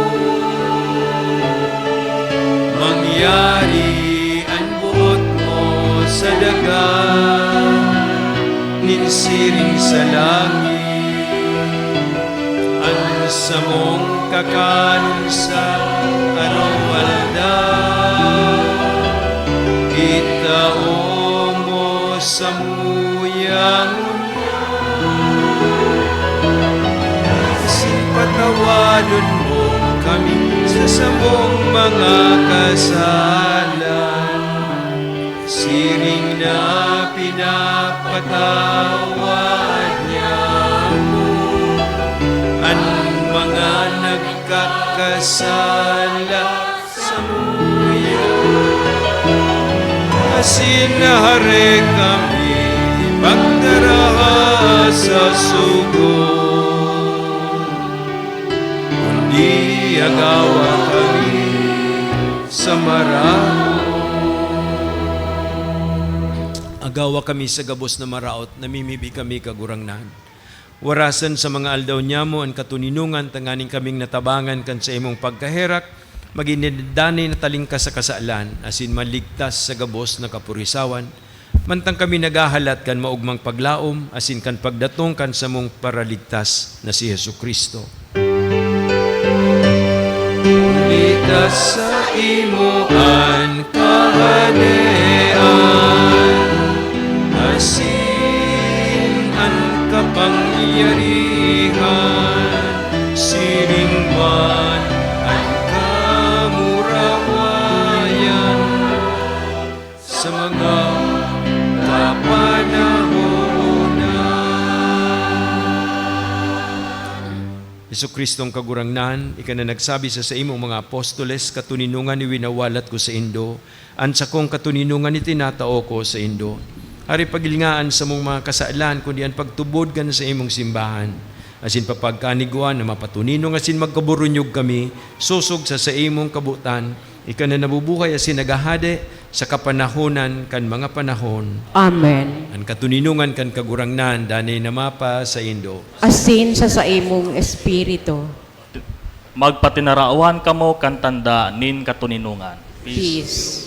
mangyari ang buot mo sa dagat, ninsiring sa langit, ang sa mong kakanon sa arawalda. Itao mo sa muyang patawanon mo kami sa samong mga kasalan. Siring na pinapatawad niya mo ang mga nagkakasala sa muya. Asinahare kami pagdaraha sa sugo. Kundi agawa kami sa maraot. Agawa kami sa gabos na maraot, namimibi kami kagurangnan. Warasan sa mga aldaw niya mo ang katuninungan, tanganing kaming natabangan kan sa imong pagkaherak, maginidani na taling ka sa kasaalan, asin maligtas sa gabos na kapurisawan, mantang kami nagahalat kan maugmang paglaom, asin kan pagdatong kan sa mong paraligtas na si Yesu Kristo. Ligtas sa imoan kahanean, asin ang kapangyarihan, siring man ang kamurawayan sa mga kapanahonan. Yesu Kristong kagurangnan, ika na nagsabi sa imong mga apostoles, katuninungan ni winawalat ko sa Indo, ansa kong katuninungan ni tinatao ko sa Indo. Hari pagilingaan sa mong mga kasaalan, kundi ang pagtubod ka na sa imong simbahan. Asin papagkaniguan na mapatuninong, asin magkaburunyog kami, susog sa imong kabutan, ika na nabubuhay asin nagahade sa kapanahonan kan mga panahon. Amen. Ang katuninungan kan kagurangnan, danay namapa sa Indo. Asin sa imong espiritu. Magpatinaraawan kamo kan tanda nin katuninungan. Peace.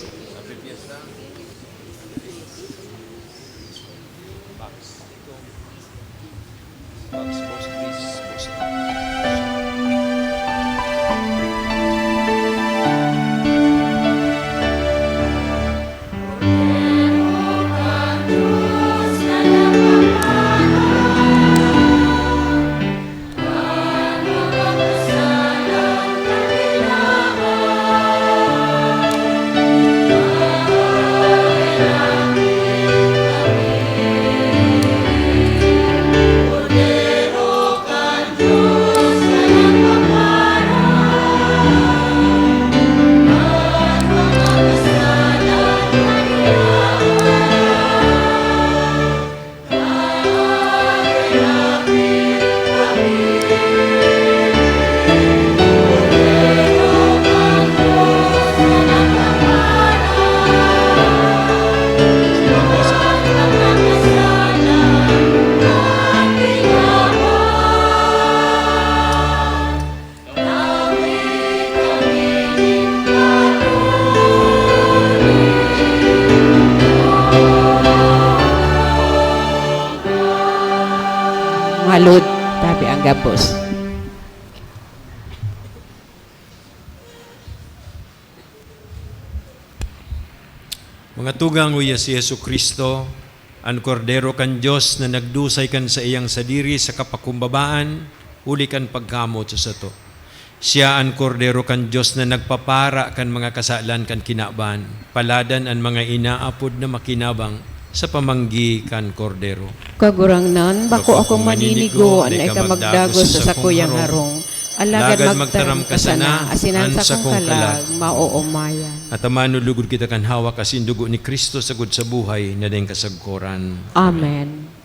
Malud, tabi ang gabos. Mga tugang uya si Yesu Kristo, ang kordero kan Diyos na nagdusay kan sa iyang sadiri sa kapakumbabaan, uli kan pagkamot sa sato. Siya ang kordero kan Diyos na nagpapara kan mga kasalan kan kinaban, paladan ang mga inaapod na makinabang sa pamanggi kan kordero. Kagurangnan, bako ako maninigo, anay ka magdagos sa sakuyang harong. Alagad magtaram ka sana, asinan sa kong kalag, mauumayan. At amanulugod kita kan hawak asin dugo ni Kristo sagud sa buhay na dayang kasagkoran. Amen.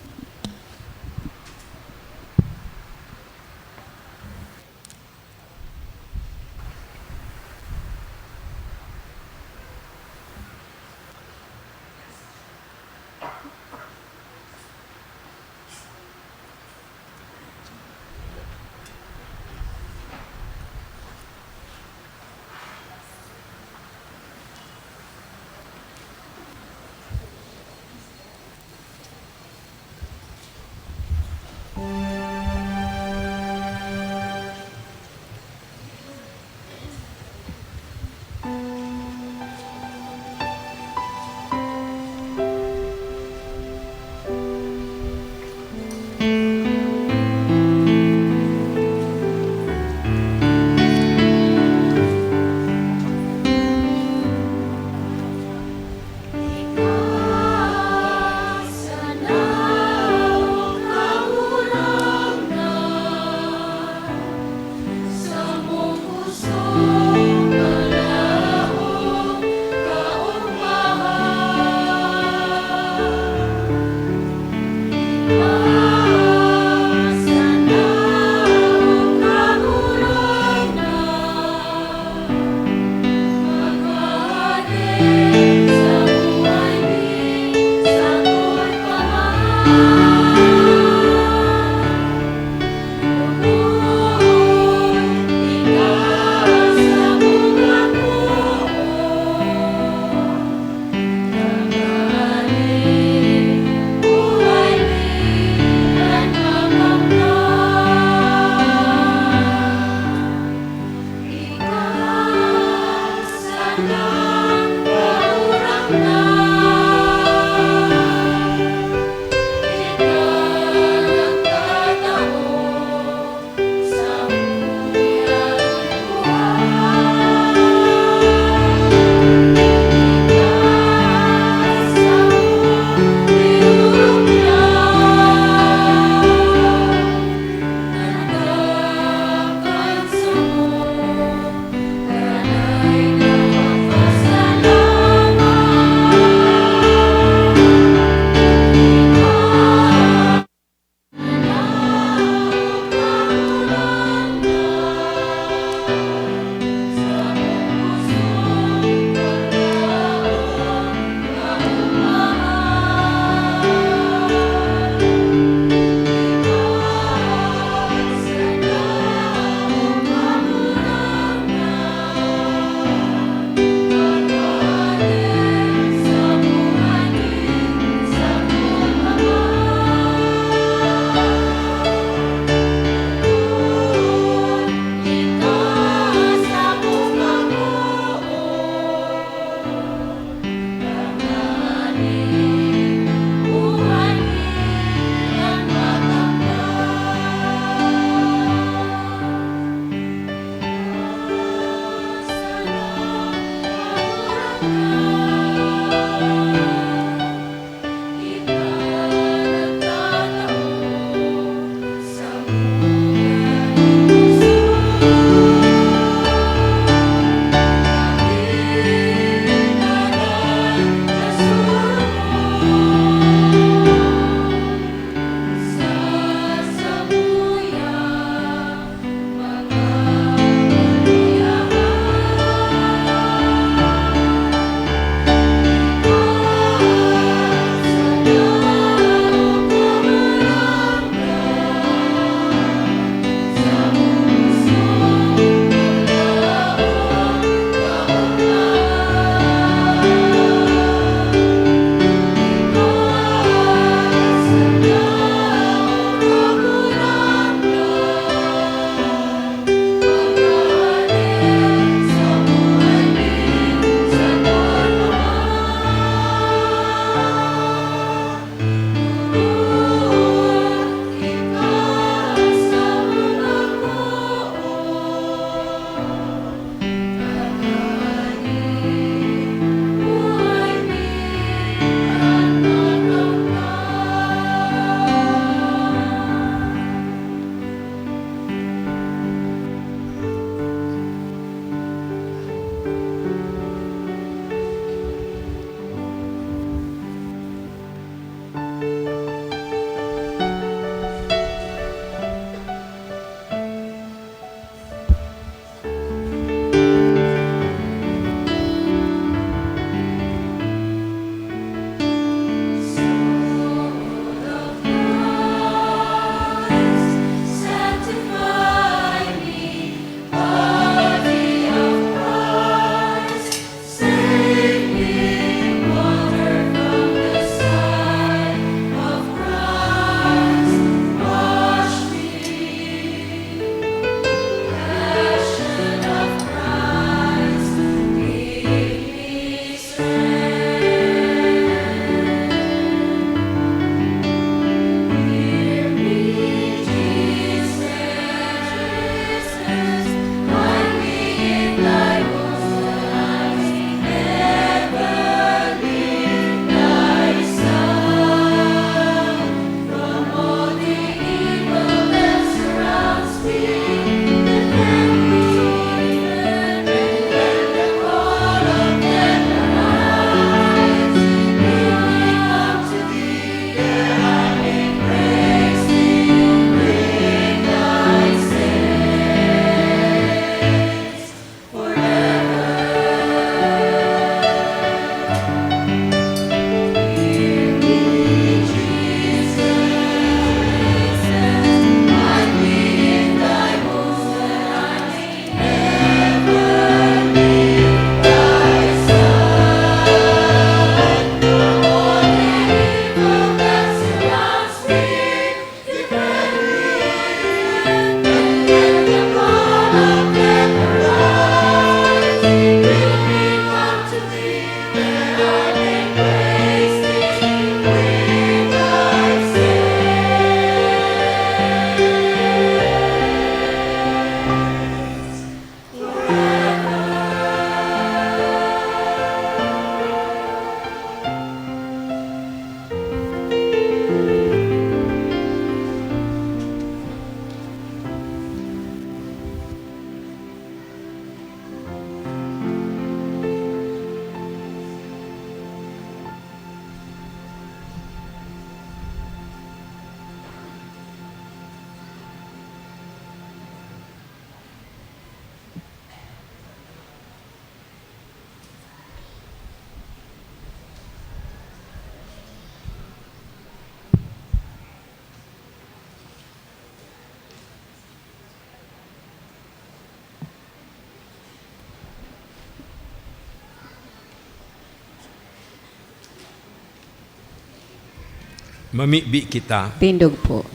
mamibi kita. Tindog po.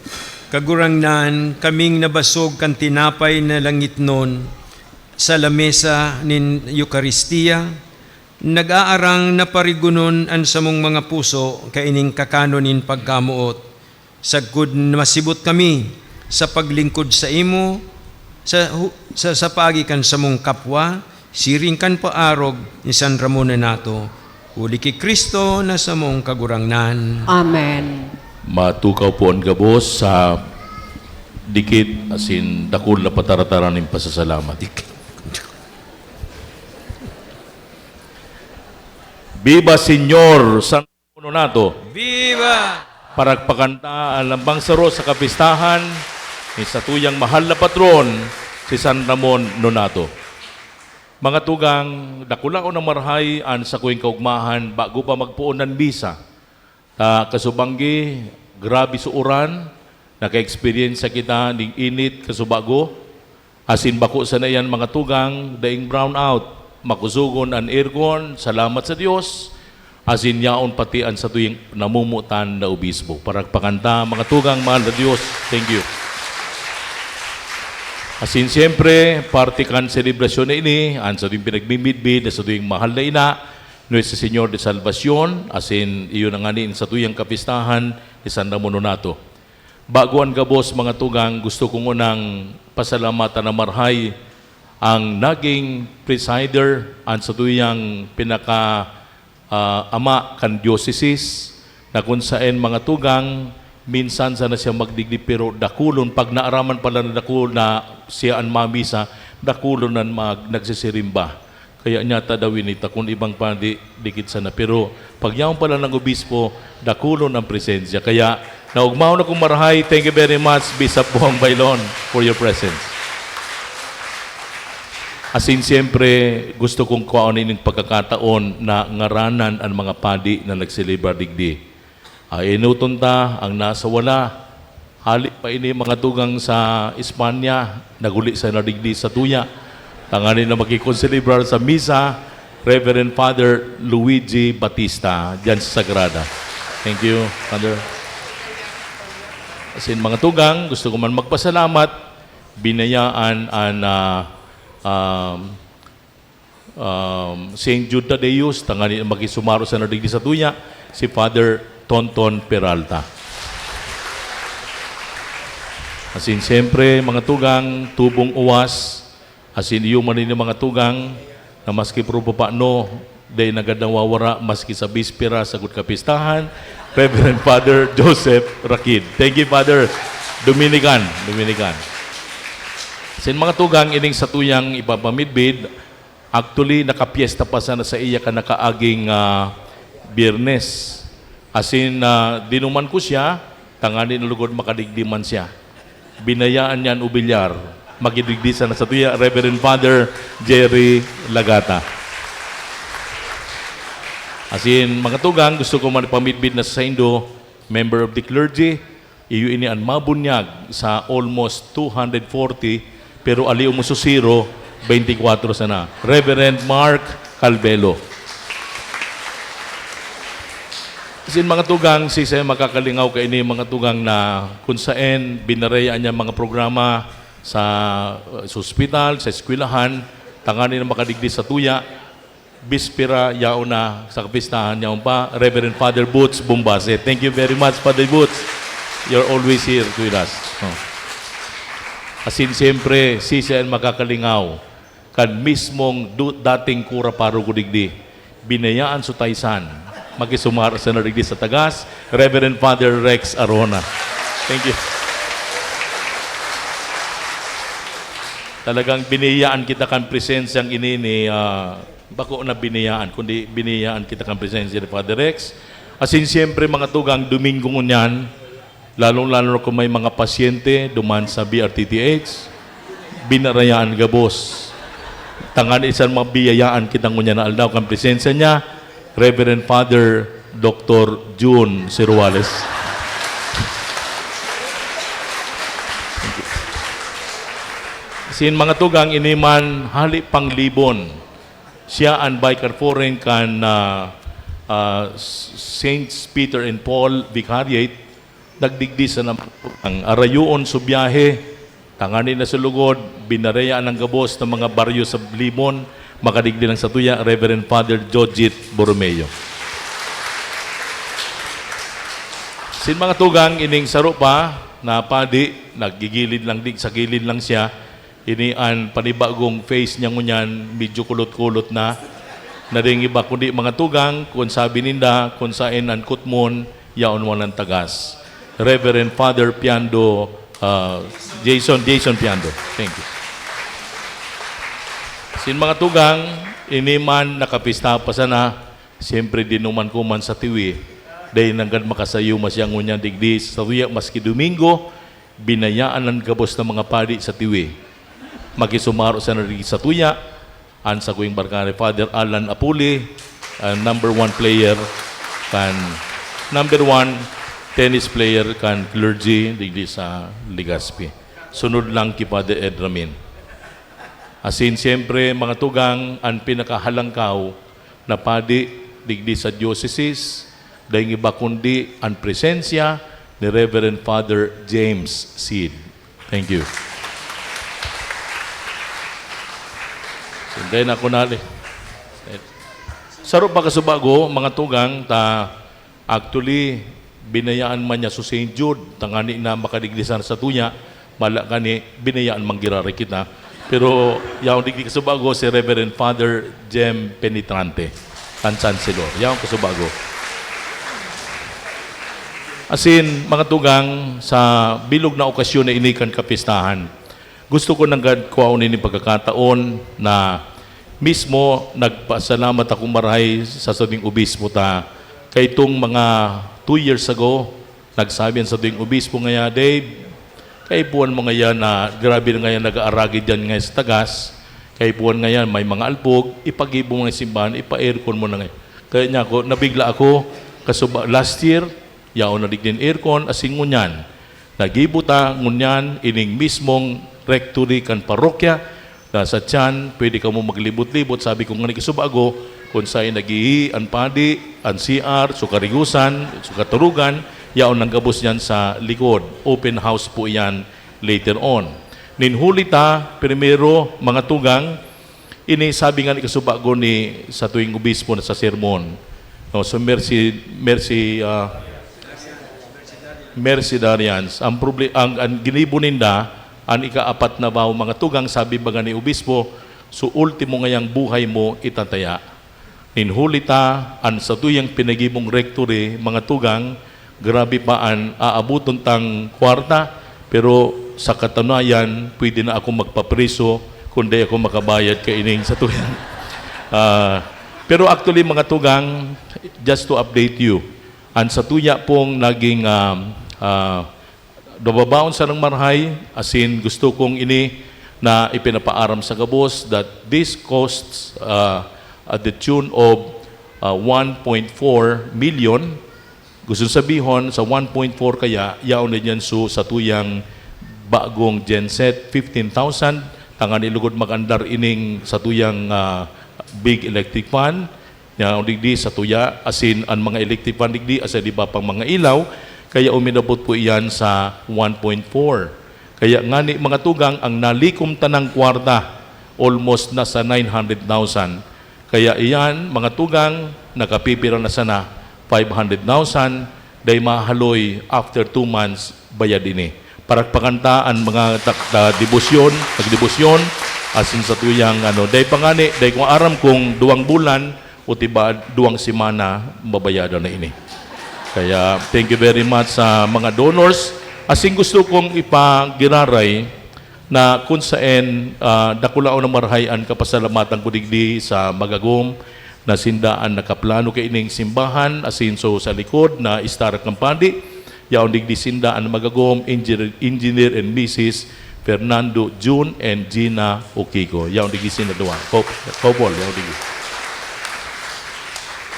Kagurangnan, kaming nabasog kan tinapay na langit nun sa lamesa nin Eucharistia, nag-aarang na parigunon an samong mga puso kaining kakanonin pagkamuot. Sagkod na masibot kami sa paglingkod sa imo, sa pagikan sa mong kapwa, siring kan paarog ni San Ramon na nato. Uli ki Kristo na sa mong kagurangnan. Amen. Matukaw po ang gabos sa dikit asin dakul na patarataran ng pasasalamat. Viva Señor San Nonato. Viva! Paragpakanta ang lambang saro sa kapistahan ni sa tuyang mahal na patron si San Ramon Nonato. Mga tugang, dakula ko na marhay an sa kuwing kaugmahan bago pa magpuon ng bisa. Kasubanggi, grabe suuran, naka-experience kita ng init kasubago, asin bako sa na yan mga tugang, daing brown out, makusugon ang aircon, salamat sa Diyos, asin yaon pati ang sa tuyang namumutan na obispo. Paragpakanta, mga tugang, mahal na Diyos, thank you. Asin siyempre, party kan selebrasyon na ini, ang sa tuyang pinagbimidbid, sa tuyang mahal na ina, Nuestra Señor de Salvacion, asin iyon ang anin sa tuyang kapistahan ni San Ramon Nonato. Bago ang gabos mga tugang, gusto kong unang pasalamatan na marhay ang naging presider ang sa tuyang ama kan diocese na kung saan mga tugang minsan sana siya magdigdi pero dakulon pag naaraman pala na dakul na siya ang mamisa dakulon na nagsisirimba. Kaya niya tadawin ita kung ibang pandi dikit sana. Pero pag yaon pala ng obispo, dakulon ang presensya. Kaya naugmaw na kong marahay. Thank you very much, Bishop Buang Bailon, for your presence. Asin siyempre, gusto kong kuaunin ng pagkakataon na ngaranan ang mga padi na nagsilibra digdi. Inutunta ang nasa wala. Hali pa ini mga tugang sa Espanya, naguli sa nadigdi sa tuya. Tanganin na magkikonselebrar sa misa, Reverend Father Luigi Batista, dyan sa Sagrada. Thank you, Father. Asin mga tugang, gusto ko man magpasalamat, binayaan St. Jude Tadeus, tanganin na magkisumaro sa nadigdi sa tuya, si Father Tonton Peralta. Asin siyempre, mga tugang, tubong uwas, asin iyo man rin mga tugang na maski prupo pa no, day nagadang wawara maski sa bispera sa good kapistahan, Reverend Father Joseph Rakid. Thank you, Father Dominican. Asin mga tugang, ining sa tuyang ipapamidbid, actually nakapiesta pa sana sa iya ka nakaaging Biyernes. Asin dinuman ko siya, tanganin lugod makadigdiman siya. Binayaan niyan ubilyar. Magidigdisa na sa tuya, Reverend Father Jerry Lagata. Asin, mga tugang, gusto ko man ipamidbid na sa Indo, member of the clergy, iyo ini ang mabunyag sa almost 240, pero aliw mo sa 0, 24 sana. Reverend Mark Calvelo. Asin, mga tugang, sisay makakalingaw ka ini mga tugang na kung saan binarayaan niya mga programa sa hospital, sa eskwelahan, tanganin na makadigdi sa tuya, bispera, yaon na sa kapistahan, yaon pa, Reverend Father Boots Bumbase. Thank you very much, Father Boots. You're always here with us. Asin siyempre, sisiyan makakalingaw, kan mismong dating kura paro kudigdi, binayaan sa Taysan, makisumara sa nadigdi sa Tagas, Reverend Father Rex Arona. Thank you. Talagang biniyaan kita kan presensyang ini ni bako na biniyaan, kundi biniyaan kita kan presensya ni Father Rex. Asin siyempre mga tugang Domingo ngunyan, lalong-lalo kung may mga pasyente duman sa BRTTH, binarayaan gabos. Tangan isang mabiyayaan kita ngunyan na aldaw kan presensya niya, Reverend Father Dr. June Siruales. Sin mga tugang iniman hali pang libon. Siya ang Vicar Foreign kan Saints Peter and Paul Vicariate nagdigdi sa ang arayuon sa biyahe, tangani na sa lugod, binarayaan ng gabos ng mga baryo sa Limon, makadigdi ng satuya, Reverend Father Jojit Borromeo. Sin mga tugang, ining saro pa, na padi, naggigilid lang sa gilid lang siya, inian panibagong face niya ngunyan, medyo kulot-kulot na ring iba, kundi mga tugang, kung sabi ninda, kung saan ang kutmon, yaon walang tagas. Reverend Father Piando, Jason Piando. Thank you. Sin mga tugang, iniman nakapista pa sana, siyempre dinuman ko man sa tiwi, dahil nanggan makasayo masya ngunyan digdi sa tuya, maski Domingo, binayaan ng gabos ng mga padi sa tiwi. Makisumaro sa narigi sa tuya, ang sa kuing barkari Father Alan Apuli, number 1 player, kan number 1 tennis player kan clergy digdi sa Legazpi. Sunod lang kay Father Edramin. Asin siyempre mga tugang, ang pinakahalangkaw na padi digdi sa diocese, dahil iba kundi ang presensya ni Reverend Father James Seed. Thank you. Sinday na ako nali. Saro pa kasubago, mga tugang, actually, binayaan man niya sa St. Jude, tangani na makadigdisan sa tuya, malakani, binayaan manggirari kita. Pero, yaong digdi kasubago, si Reverend Father Jem Penetrante, ang Chancellor. Yaong kasubago. Asin, mga tugang, sa bilog na okasyon na inikan kapistahan, gusto ko nang kuwaunin ni pagkakataon na mismo nagpasalamat akong marahay sa sating obispo ta. Kay itong mga 2 years ago, nagsabi sa sating obispo ngaya, Dave, kay buwan mo ngayon na grabe na ngayon nag-aaragi dyan ngayon sa tagas, kay buwan ngayon may mga alpog, ipagibo mo ng simbahan, ipa-aircon mo na ngayon. Kaya niya ako, nabigla ako, kasuba, last year, yaon na digdin aircon, asing ngunyan. Nagibuta ngunyan, ining mismong rectory kan parokya, na sa tiyan, pwede ka mo maglibot-libot. Sabi ko nga nagkisubago, kung sa'y nag-ii, ang padi, ang CR, sukarigusan, sukaturugan, yaon ng gabos yan sa likod. Open house po yan later on. Ninhuli ta, primero, mga tugang, ini sabi nga nagkisubago ni sa tuwing obispo na sa sermon. No, so Mercedarians. Ang ginibo ninda, ang ikaapat na baw mga tugang, sabi ba ni obispo, so ultimo ngayang buhay mo itataya. Ninhulita, ang sa tuyang pinagibong rectory, mga tugang, grabe pa ang aabuton tang kwarta, pero sa katunayan, pwede na ako magpapriso kundi ako makabayad kaining sa tuyang. Pero actually, mga tugang, just to update you, ang sa tuya pong naging dababaon sa ng marhay, asin gusto kong ini na ipinapaaram sa gabos that this costs at the tune of 1.4 million. Gusto sabihon sa 1.4 kaya, yaon na dyan sa tuyang bagong genset, 15,000. Tangan ilugod magandar ining sa tuyang big electric fan. Yaon digdi sa tuya, asin ang mga electric fan digdi, asa di ba pang mga ilaw, kaya uminabot po iyan sa 1.4. Kaya ngani mga tugang, ang nalikom tanang kwarta, almost na sa 900,000. Kaya iyan, mga tugang, nakapipira na sana 500,000, day mahaloy after 2 months, bayad ini. Para pakantaan mga debosyon, nagdebosyon, asin sa tuyang, day pangani, day kung aram kung 2 bulan, o tiba 2 semana, mabayada na ini. Kaya thank you very much sa mga donors. Asing gusto kong ipagiraray na kung saan dakulao na marahayan kapasalamatan ko digdi sa magagom na sindaan nakaplano kay ining simbahan asin so sa likod na istarak ng pandi yaon digdi sindaan magagom engineer and Mrs. Fernando June and Gina Okiko. Yaon digdi sinadua. Couple, yaon digdi.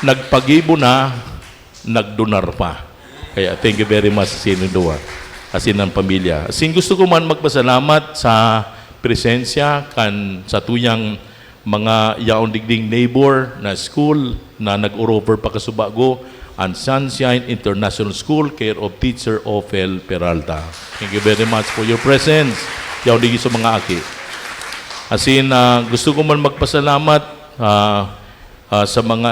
Nagpagibo na, nagdonar pa. Kaya thank you very much sa sinunduwa, asin ng pamilya. Asin gusto ko man magpasalamat sa presensya kan sa tuyang mga yaon digding neighbor na school na nag-orover pa kasubago and Sunshine International School, care of Teacher Ophel Peralta. Thank you very much for your presence. Yaw digi sa mga aki. Asin, gusto ko man magpasalamat sa mga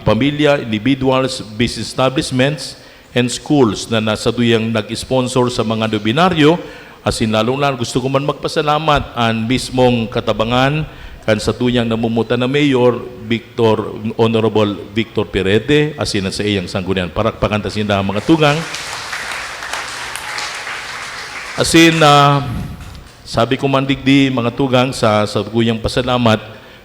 pamilya, individuals, business establishments, and schools na nasa duyang nag-sponsor sa mga nobinaryo. Asin lalong-lalo gusto ko man magpasalamat ang mismong katabangan kan sa tuyang namumuta na Mayor Honorable Victor Perete, asin sa iyang sanggunian. Parakpakan ta sinda mga tugang. Asin sabi ko man digdi mga tugang sa tuyang pasalamat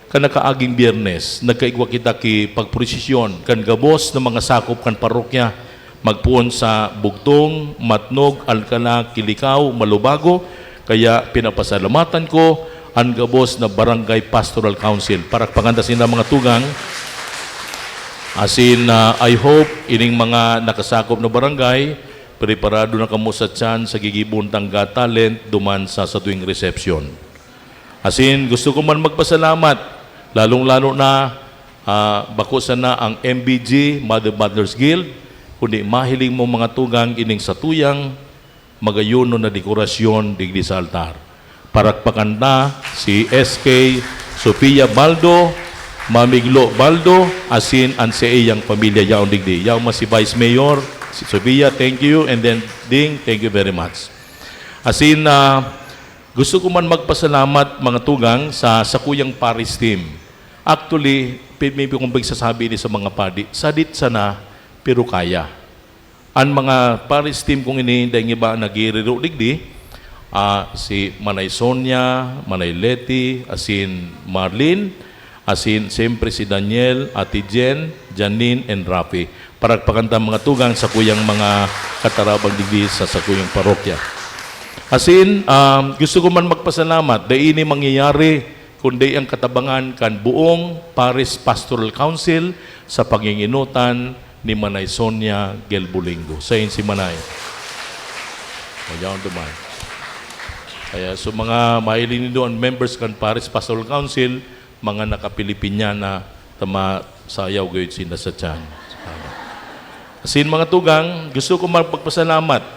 kan nakaaging Biyernes nagkaigwa kita ki pagprosesyon kan gabos ng mga sakop kan parokya magpuon sa Bugtong, Matnog, Alcala, Kilikaw, Malubago. Kaya pinapasalamatan ko ang gabos na Barangay Pastoral Council. Parakpakan ta sila mga tugang. Asin, I hope ining mga nakasakop na barangay, preparado na kamo sa tiyan sa gigibuntang talent duman sa tuwing reception. Asin, gusto ko man magpasalamat, lalong-lalo na bako sana ang MBG, Mothers Guild, kundi mahiling mo mga tugang ining sa tuyang magayuno na dekorasyon digdi sa altar. Parakpakan na si SK Sofia Baldo, Mamiglo Baldo, asin ang sa iyang pamilya yaon digdi. Yaon si Vice Mayor, si Sofia, thank you, and then Ding, thank you very much. Asin, gusto ko man magpasalamat mga tugang sa Sakuyang Paris Team. Actually, maybe kung sasabi ni sa mga padi, sadit sana, pero kaya. Ang mga Paris team kung ini dahil iba nagiriro digdi, si Manay Sonia, Manay Leti, asin Marlene, asin siyempre si Daniel, Ate Jen, Janine, and Rafi. Paragpakanta mga tugang sa kuyang mga katarabang digdi sa kuyang parokya. Asin, gusto ko man magpasalamat dahil ini mangyayari kundi ang katabangan kan buong Paris Pastoral Council sa panginginutan ni Manay Sonia Gelbulingo. Sa si Manay. Mayaon duman. Kaya so mga mailin doon members kan Paris Pastoral Council, mga naka-Pilipinyana tama sayaw gayud sila sa tiyan. Asin mga tugang, gusto ko magpagpasalamat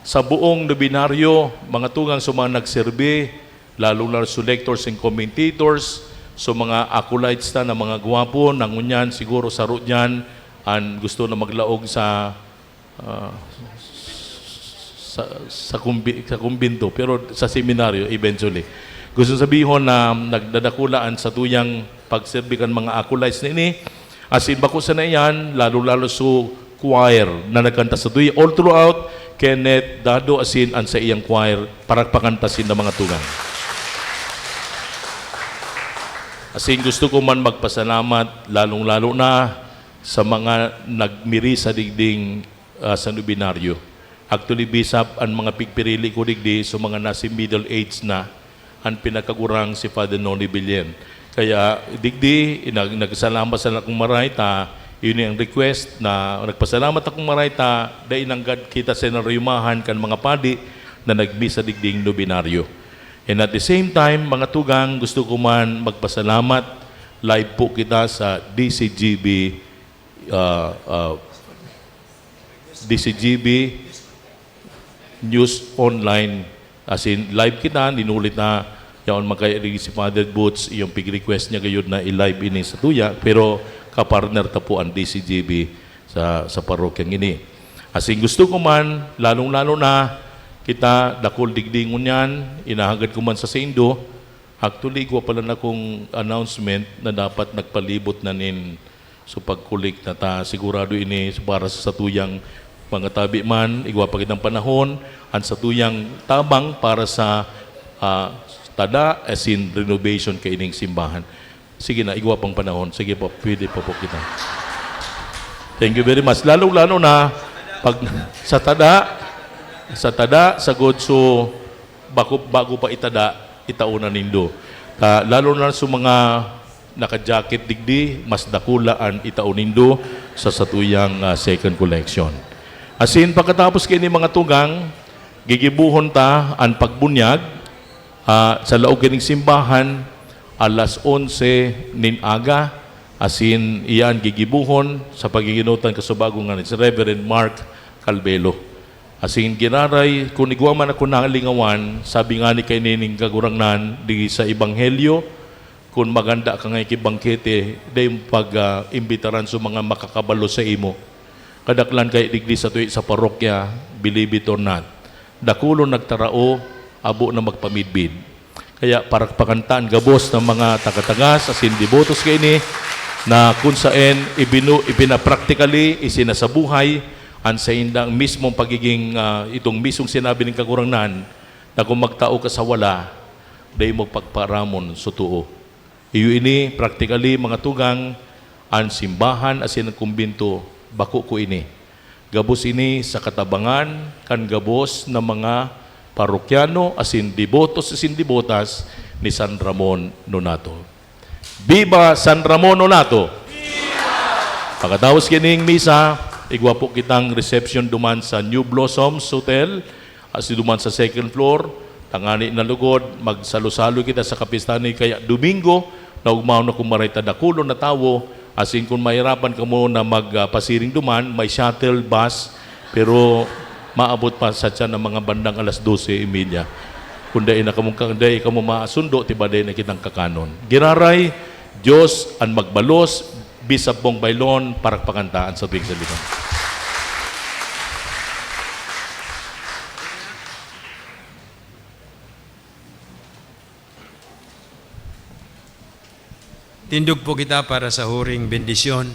sa buong nobinaryo, mga tugang sa mga nagserbe, lalo-lalo selectors and commentators, so mga acolytes na mga gwapo, nangunyan siguro sa rudyan, ang gusto na maglaog sa kumbinto, pero sa seminaryo eventually. Gusto sabihin na nagdadakulaan sa tuyang pagserbikan mga acolytes na ini. Asin bako sa na yan, lalo-lalo sa choir na nagkanta sa tuya. All throughout, Kenneth, Dado, asin ang sa iyang choir, pakanta sin na mga tugang. Asin gusto ko man magpasalamat, lalong-lalo na sa mga nagmiri sa digding sa nobinaryo. Actually, bisap ang mga pigpirili ko digdi sa mga nasa middle age na ang pinakagurang si Father Noni Billen. Kaya digdi, nagsalamat sa akong maray ta, yun yung request na nagpasalamat akong maray ta, dahil nanggad kita sa narayumahan kan mga padi na nagmisa digding nobinaryo. And at the same time, mga tugang, gusto ko man magpasalamat, live po kita sa DCGB News Online, as in live kita, ninulit na yaon magkairig si Father Boots, yung pig-request niya gayud na i-live ini sa tuya, pero kapartner ta po ang DCGB sa parokyang ini. As in gusto ko man, lalong-lalo na kita dakol digdingon yan, inahagad ko man sa Saindo, actually ko pala na kong announcement na dapat nagpalibot na nin so pagkulik na ta, sigurado ini para sa tuyang mga tabi man, igwa pa kitang panahon, ang sa tuyang tabang para sa tada, as in renovation kay ining simbahan. Sige na, igwa pang panahon. Sige po, pwede po kita. Thank you very much. Lalo-lalo na, pag sa tada, sa godso, bago pa itada, itauna nindo. Lalo na sa mga naka-jacket digdi, mas dakulaan itaunindo sa satuyang second collection. Asin, pagkatapos kayo ni mga tugang, gigibuhon ta ang pagbunyag sa laog kining simbahan, alas 11 nin aga, Asin iyan gigibuhon sa pagiginutan kasubagong nga ni si Reverend Mark Calvelo. Asin ginaray, kung igwa man ako nangalingawan, sabi nga ni kay nining kagurangnan di sa Ebanghelyo, kung maganda ka nga ikibangkete, dahil pag-imbitaran sa mga makakabalo sa imo. Kadaklan kay digdi sa tuwi sa parokya, believe it or not. Dakulo nagtarao, abo na magpamidbid. Kaya para pakantaan gabos ng mga taga-tagas, asin dibotos kay ni, na kung saan ipinapractically, isinasabuhay, ang sa indang mismong pagiging, itong mismong sinabi ng kagurangnan, na kung magtao ka sa wala, dahil mo pagparamon sa tuo. Iyo ini, practically, mga tugang, ang simbahan, asin ang kumbinto, bako ko ini. Gabos ini sa katabangan, kan gabos ng mga parokyano, asin dibotos, asin dibotas, ni San Ramon Nonato. Viva San Ramon Nonato! Viva! Pagkatapos kining misa, igwa po kitang reception duman sa New Blossoms Hotel, as duman sa second floor, tangani na lugod, magsalo-salo kita sa kapistani, kaya Domingo, na ugmaw na kumaray tadakulo na tawo, asin kung mahirapan ka mo na magpasiring duman, may shuttle bus, pero maabot pa sa tiyan ng mga bandang alas 12:30. Kung dahil na kamo maasundo, tiba dahil na kitang kakanon. Giraray, Diyos ang magbalos, bisap pong baylon, para pakantaan sa tuwing salitan. Tindog po kita para sa huring bendisyon.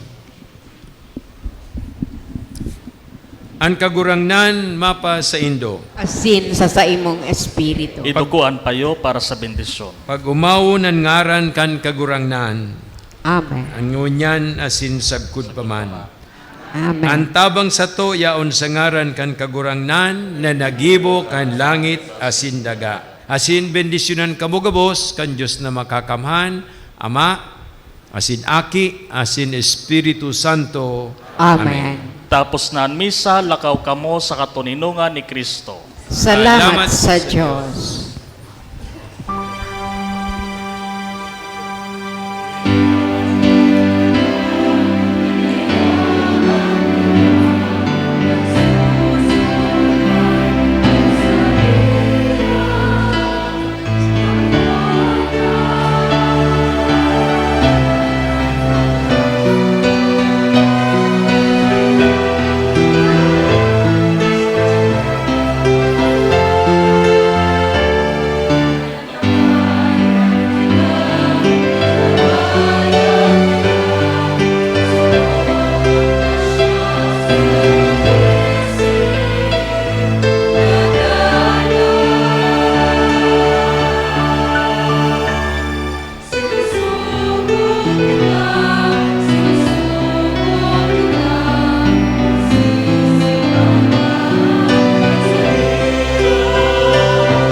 Ang kagurangnan mapa sa Indo. Asin sa imong espiritu. Iduguan payo para sa bendisyon. Pag umaw ng ngaran kan kagurangnan, Amen. ang ngunyan asin sagkud paman. Amen. Ang tabang sa to yaon sa ngaran kan kagurangnan na nagibo kan langit asin daga. Asin bendisyonan kamo gabos kan Dios na makakamhan, Ama, asin Aki, asin Espiritu Santo. Amen. Tapos na ang misa, lakaw kamo sa katuninungan ni Kristo. Salamat sa Diyos.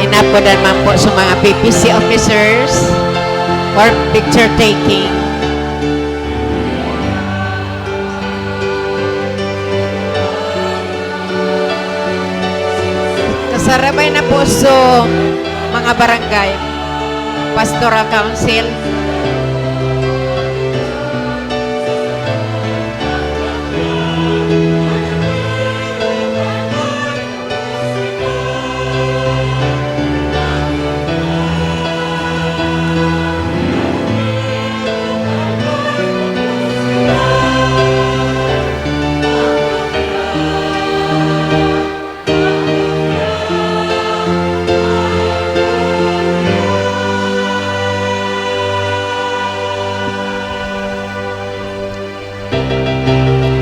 Inapodan man po sa mga PPC officers for picture taking. Kasarabay na po sa mga barangay, Pastoral Council.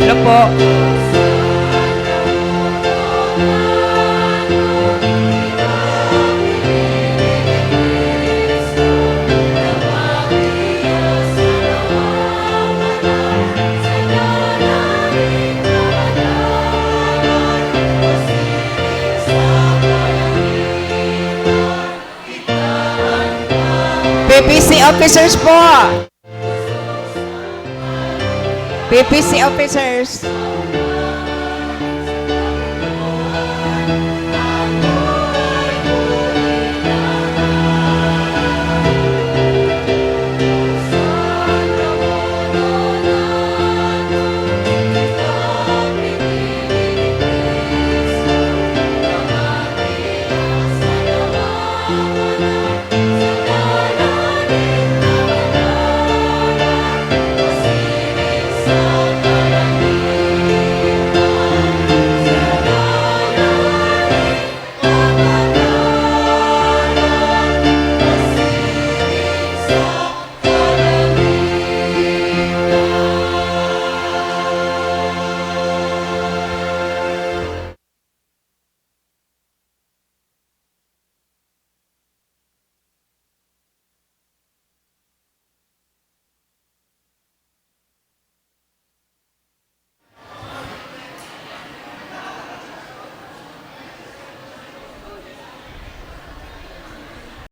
Hello po. PPC officers po. PPC officers.